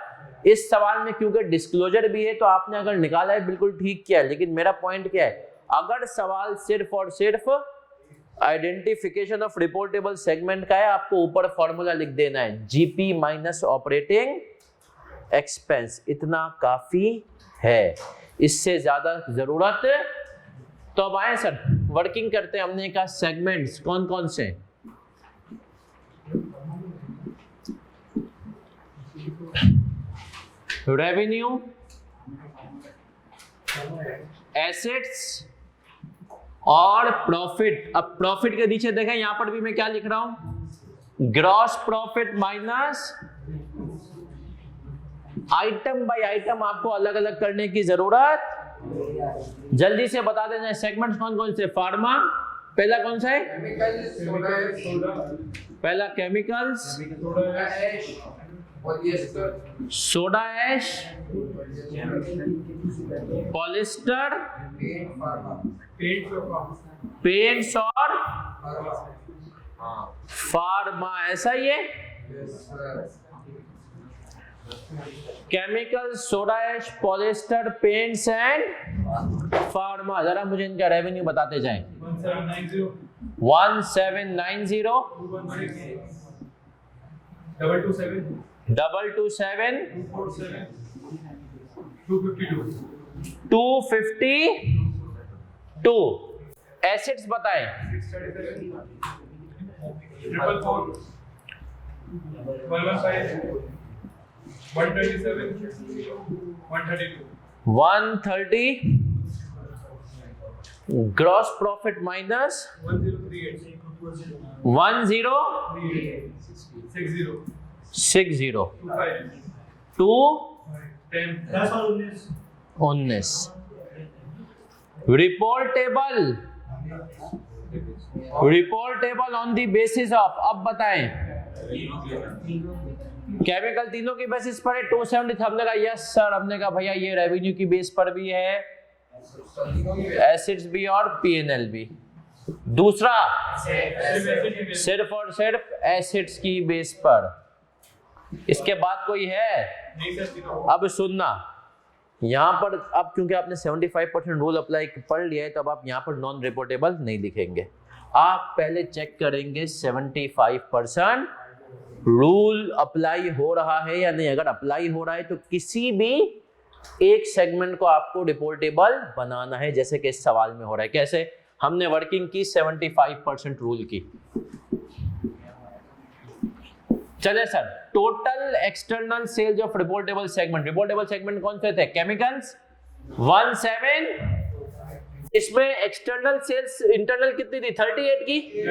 इस सवाल में, क्योंकि डिस्क्लोजर भी है तो आपने अगर निकाला है बिल्कुल ठीक किया है। लेकिन मेरा पॉइंट क्या है, अगर सवाल सिर्फ और सिर्फ आइडेंटिफिकेशन ऑफ रिपोर्टेबल सेगमेंट का है, आपको ऊपर फॉर्मूला लिख देना है जीपी माइनस ऑपरेटिंग एक्सपेंस। इतना काफी है, इससे ज्यादा जरूरत। तो अब आए सर वर्किंग करते हैं। हमने कहा सेगमेंट्स कौन कौन से? रेवेन्यू, एसेट्स और प्रॉफिट। अब प्रॉफिट के नीचे देखें, यहां पर भी मैं क्या लिख रहा हूं? Gross profit minus. Item by item आपको अलग अलग करने की जरूरत। जल्दी से बता देना सेगमेंट्स कौन कौन से। फार्मा पहला कौन सा है? पहला chemicals, soda ash, polyester, paints और फार्मा, ऐसा ही है। Chemical, soda ash, polyester, paints and pharma. जरा मुझे इनका रेवेन्यू बताते जाएं। 1790 227 252। एसिड्स बताएं। 130। Gross profit minus 1060 219। Reportable on the basis of, अब बताएं। केमिकल तीनों की बेसिस पर है 270। हमने कहा यस सर, हमने कहा भैया ये रेवेन्यू की बेस पर भी है, एसिड्स भी और पीएनएल भी। दूसरा सिर्फ और सिर्फ एसिड्स की बेस पर। इसके बाद कोई है? अब सुनना, यहां पर अब क्योंकि आपने 75% रूल अप्लाई पढ़ लिया है, तो अब आप यहां पर नॉन रिपोर्टेबल नहीं लिखेंगे। आप पहले चेक करेंगे 75% रूल अप्लाई हो रहा है या नहीं। अगर अप्लाई हो रहा है तो किसी भी एक सेगमेंट को आपको रिपोर्टेबल बनाना है, जैसे कि इस सवाल में हो रहा है। कैसे? हमने वर्किंग की 75% रूल की। चले sir, total external sales of reportable segment. Reportable segment कौन से थे? केमिकल्स 17। इसमें एक्सटर्नल सेल्स इंटरनल कितनी थी? 38 की।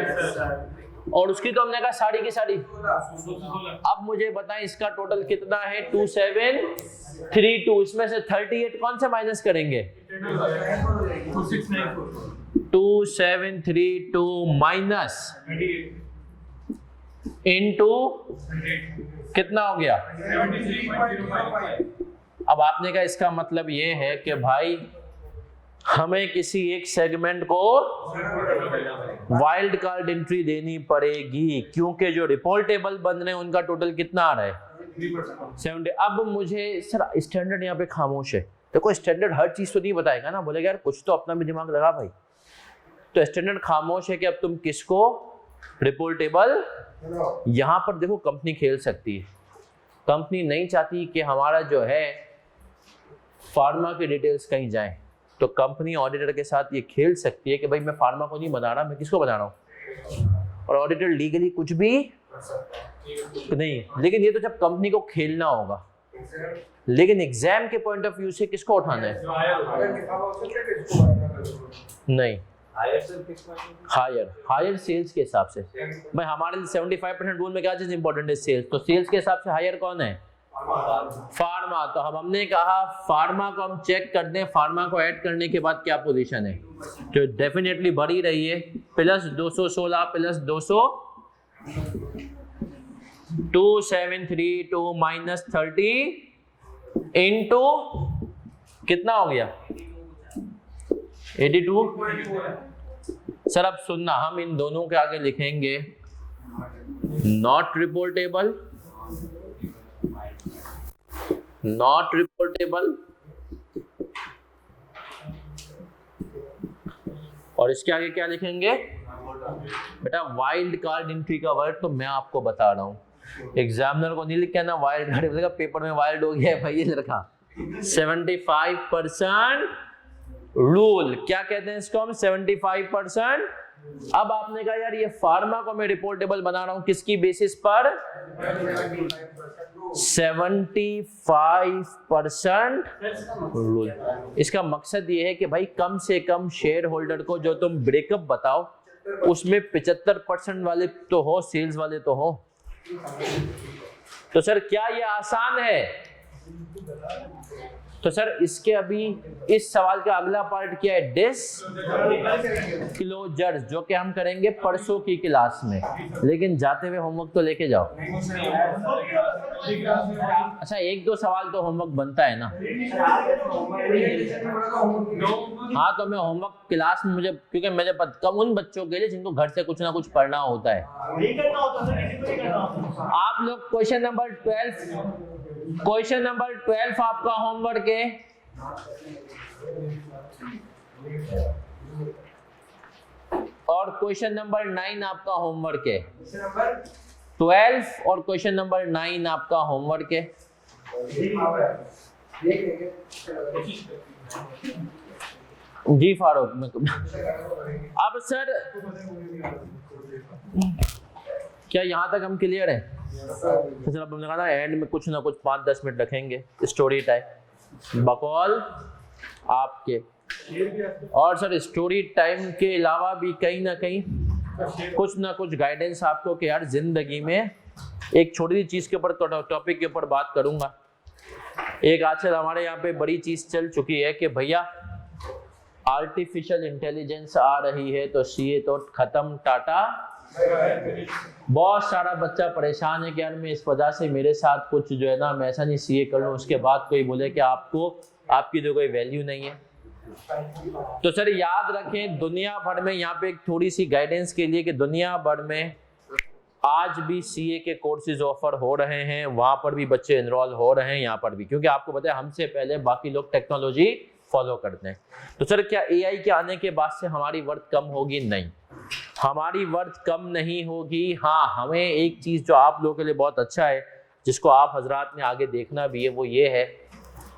और उसकी तो हमने कहा सारी की सारी। अब मुझे बताएं इसका टोटल कितना है? 2732। इसमें से 38 कौन से माइनस करेंगे? 2732 माइनस इनटू कितना हो गया? अब आपने कहा इसका मतलब ये है कि भाई हमें किसी एक सेगमेंट को वाइल्ड कार्ड एंट्री देनी पड़ेगी, क्योंकि जो रिपोर्टेबल बन रहे हैं उनका टोटल कितना आ रहा है? 70। अब मुझे सर स्टैंडर्ड यहाँ पे खामोश है। देखो स्टैंडर्ड हर चीज तो नहीं बताएगा ना, बोलेगा यार कुछ तो अपना भी दिमाग लगा भाई। तो स्टैंडर्ड खामोश है कि अब तुम किसको रिपोर्टेबल। यहां पर देखो कंपनी खेल सकती है। कंपनी नहीं चाहती कि हमारा जो है फार्मा की डिटेल्स कहीं जाए, तो कंपनी ऑडिटर के साथ ये खेल सकती है कि भाई मैं फार्मा को नहीं बना रहा, मैं किसको बना रहा हूँ। और ऑडिटर लीगली कुछ भी नहीं। लेकिन ये तो जब कंपनी को खेलना होगा। लेकिन एग्जाम के पॉइंट ऑफ व्यू से किसको उठाना है? नहीं, हायर सेल्स के हिसाब से। भाई हमारे लिए 75% रूल में क्या चीज इंपॉर्टेंट है? सेल्स। तो सेल्स के हिसाब से हायर कौन है? फार्मा। तो हमने कहा फार्मा को हम चेक कर दें। फार्मा को ऐड करने के बाद क्या पोजीशन है? तो डेफिनेटली बढ़ी रही है। प्लस 216 प्लस 200 2732 माइनस 30 इंटू कितना हो गया? 82। सर अब सुनना, हम इन दोनों के आगे लिखेंगे नॉट रिपोर्टेबल, नॉट रिपोर्टेबल, और इसके आगे क्या लिखेंगे? बेटा वाइल्ड कार्ड एंट्री का वर्ड तो मैं आपको बता रहा हूं, एग्जामिनर को नहीं लिख के ना वाइल्ड कार्ड बोलेगा पेपर में वाइल्ड हो गया है भाई। ये लड़का 75% रूल, क्या कहते हैं इसको हम? 75%। अब आपने कहा यार ये फार्मा को मैं रिपोर्टेबल बना रहा हूं किसकी बेसिस पर? 75% रूल। इसका मकसद ये है कि भाई कम से कम शेयर होल्डर को जो तुम ब्रेकअप बताओ उसमें 75% वाले तो हो, सेल्स वाले तो हो। तो सर क्या ये आसान है? तो सर इसके अभी इस सवाल का अगला पार्ट क्या है? डिस्क्लोजर, जो कि हम करेंगे परसों की क्लास में। लेकिन जाते हुए होमवर्क तो लेके जाओ। अच्छा 1-2 सवाल तो होमवर्क बनता है ना। हाँ तो मैं होमवर्क क्लास में मुझे, क्योंकि मुझे कम उन बच्चों के लिए जिनको घर से कुछ ना कुछ पढ़ना होता है। नहीं करना होता सर, किसी को नहीं करना होता। आप लोग क्वेश्चन नंबर 12 आपका होमवर्क है। और क्वेश्चन नंबर 9 आपका होमवर्क है। 12 और क्वेश्चन नंबर 9 आपका होमवर्क है। जी फारूक, अब सर क्या यहाँ तक हम क्लियर हैं? तो सर अब हमने कहा था एंड में कुछ ना कुछ 5-10 मिनट रखेंगे स्टोरी टाइम, बकौल आपके। और सर स्टोरी टाइम के अलावा भी कहीं ना कहीं कुछ ना कुछ गाइडेंस आपको कि यार जिंदगी में एक छोटी सी चीज के ऊपर, टॉपिक के ऊपर बात करूंगा। एक आजकल हमारे यहाँ पे बड़ी चीज चल चुकी है कि भैया आर्टिफिशियल इंटेलिजेंस आ रही है तो सीए तो खत्म, टाटा। बहुत सारा बच्चा परेशान है कि यार मैं इस वजह से मेरे साथ कुछ जो है ना, मैं ऐसा नहीं सीए कर लूँ उसके बाद कोई बोले कि आपकी तो कोई वैल्यू नहीं है। तो सर याद रखें, दुनिया भर में यहाँ पे एक थोड़ी सी गाइडेंस के लिए कि दुनिया भर में आज भी सीए के कोर्सेज ऑफर हो रहे हैं, वहां पर भी बच्चे एनरोल हो रहे हैं, यहाँ पर भी, क्योंकि आपको पता है हमसे पहले बाकी लोग टेक्नोलॉजी फॉलो करते हैं। तो सर क्या एआई के आने के बाद से हमारी वर्थ कम होगी? नहीं, हमारी वर्थ कम नहीं होगी। हाँ, हमें एक चीज जो आप लोगों के लिए बहुत अच्छा है, जिसको आप हजरात ने आगे देखना भी है, वो ये है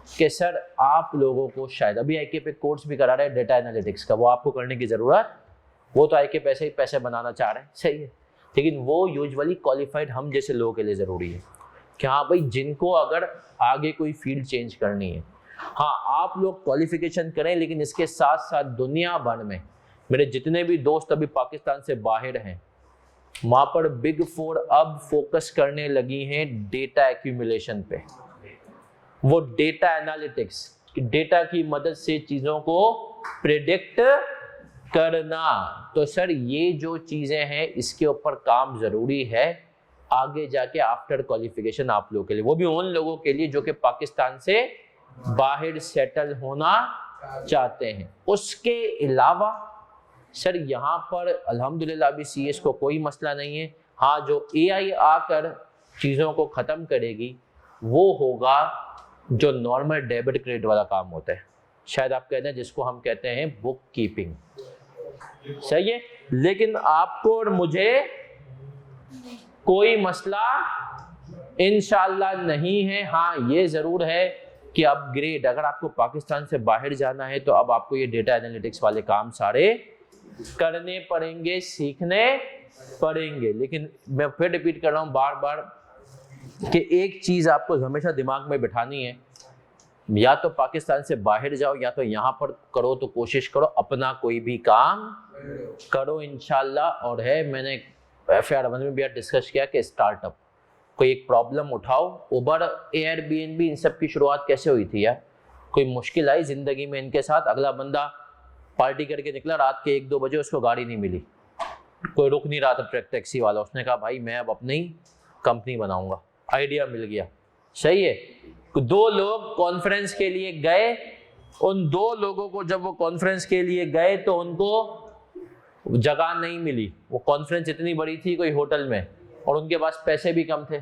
कि सर आप लोगों को शायद अभी आईके पे कोर्स भी करा रहे हैं डेटा एनालिटिक्स का, वो आपको करने की जरूरत, वो तो आईके पैसे ही पैसे बनाना चाह रहे हैं, सही है, लेकिन वो यूजुअली क्वालिफाइड हम जैसे लोगों के लिए जरूरी है कि हाँ भाई जिनको अगर आगे कोई फील्ड चेंज करनी है, हाँ आप लोग क्वालिफिकेशन करें, लेकिन इसके साथ साथ दुनिया भर में मेरे जितने भी दोस्त अभी पाकिस्तान से बाहर हैं, वहां पर बिग 4 अब फोकस करने लगी हैं डेटा एक्यूमुलेशन पे, वो डेटा एनालिटिक्स, डेटा की मदद से चीजों को प्रेडिक्ट करना। तो सर ये जो चीजें हैं इसके ऊपर काम जरूरी है आगे जाके आफ्टर क्वालिफिकेशन आप लोगों के लिए, वो भी उन लोगों के लिए जो कि पाकिस्तान से बाहर सेटल होना चाहते हैं। उसके अलावा सर यहाँ पर अल्हम्दुलिल्लाह अभी सीएस को कोई मसला नहीं है। हाँ, जो एआई आकर चीज़ों को ख़त्म करेगी वो होगा जो नॉर्मल डेबिट क्रेडिट वाला काम होता है, शायद आप कहते हैं जिसको हम कहते हैं बुक कीपिंग, सही है। लेकिन आपको और मुझे कोई मसला इंशाल्लाह नहीं है। हाँ ये ज़रूर है कि अपग्रेड, अगर आपको पाकिस्तान से बाहर जाना है तो अब आपको ये डेटा एनालिटिक्स वाले काम सारे करने पड़ेंगे, सीखने पड़ेंगे। लेकिन मैं फिर रिपीट कर रहा हूँ बार बार कि एक चीज़ आपको हमेशा दिमाग में बिठानी है, या तो पाकिस्तान से बाहर जाओ या तो यहाँ पर करो, तो कोशिश करो अपना कोई भी काम करो इंशाल्लाह। और है, मैंने FIR में भी डिस्कस किया कि स्टार्टअप कोई एक प्रॉब्लम उठाओ, उबर, एयरबीएनबी, इन सब की शुरुआत कैसे हुई थी यार? कोई मुश्किल आई ज़िंदगी में इनके साथ, अगला बंदा पार्टी करके निकला, रात के 1-2 बजे उसको गाड़ी नहीं मिली, कोई रुक नहीं रहा था टैक्सी वाला, उसने कहा भाई मैं अब अपनी कंपनी बनाऊंगा, आइडिया मिल गया, सही है। 2 लोग कॉन्फ्रेंस के लिए गए, उन 2 लोगों को जब वो कॉन्फ्रेंस के लिए गए तो उनको जगह नहीं मिली, वो कॉन्फ्रेंस इतनी बड़ी थी कोई होटल में, और उनके पास पैसे भी कम थे।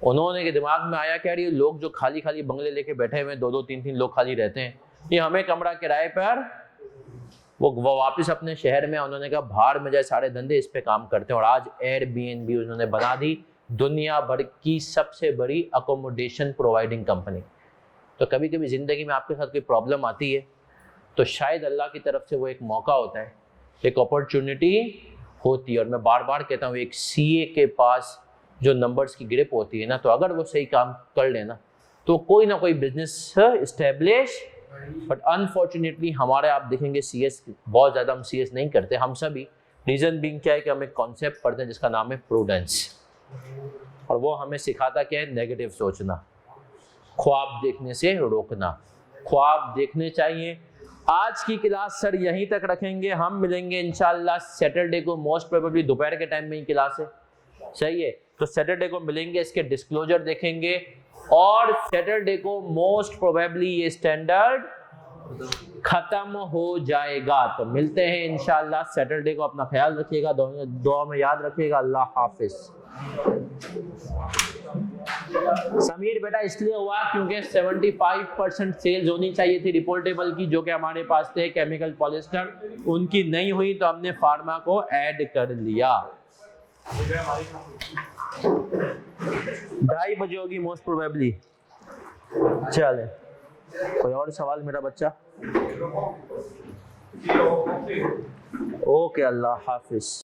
उन्होंने के दिमाग में आया कि यार ये लोग जो खाली खाली बंगले लेके बैठे हुए हैं, 2-2 3-3 लोग खाली रहते हैं, ये हमें कमरा किराए पर, वो वापस अपने शहर में, उन्होंने कहा बाहर में जाए सारे धंधे इस पे काम करते हैं। और आज एयरबीएनबी उन्होंने बना दी दुनिया भर की सबसे बड़ी अकोमोडेशन प्रोवाइडिंग कंपनी। तो कभी कभी ज़िंदगी में आपके साथ कोई प्रॉब्लम आती है तो शायद अल्लाह की तरफ से वो एक मौका होता है, एक अपॉर्चुनिटी होती है। और मैं बार बार कहता हूँ, एक सीए के पास जो नंबर्स की ग्रिप होती है ना, तो अगर वो सही काम कर लेना तो कोई ना कोई बिजनेस इस्टेब्लिश। बट अनफॉर्चुनेटली हमारे, आप देखेंगे सीएस बहुत ज़्यादा हम सीएस नहीं करते, हम सभी, रीज़न बीइंग क्या है कि हम एक कॉन्सेप्ट पढ़ते हैं जिसका नाम है प्रूडेंस, और वो हमें सिखाता क्या है, नेगेटिव सोचना, ख्वाब देखने से रोकना। ख्वाब देखने चाहिए। आज की क्लास सर यहीं तक रखेंगे, हम मिलेंगे इंशाल्लाह सैटरडे को, मोस्ट प्रोबेबली दोपहर के टाइम में ही क्लास है, सही है। तो सैटरडे को मिलेंगे, इसके डिस्क्लोजर देखेंगे, और सैटरडे को मोस्ट प्रोबेबली ये स्टैंडर्ड खत्म हो जाएगा। तो मिलते हैं इंशाल्लाह सैटरडे को। अपना ख्याल रखिएगा, दुआ में याद रखिएगा। अल्लाह हाफिज। समीर बेटा इसलिए हुआ क्योंकि 75% सेल्स होनी चाहिए थी रिपोर्टेबल की, जो कि हमारे पास थे केमिकल पॉलिएस्टर, उनकी नहीं हुई तो हमने फार्मा को ऐड कर लिया। 2:30 बजे होगी मोस्ट प्रोबेबली। चले, कोई और सवाल मेरा बच्चा? ओके, अल्लाह हाफिज।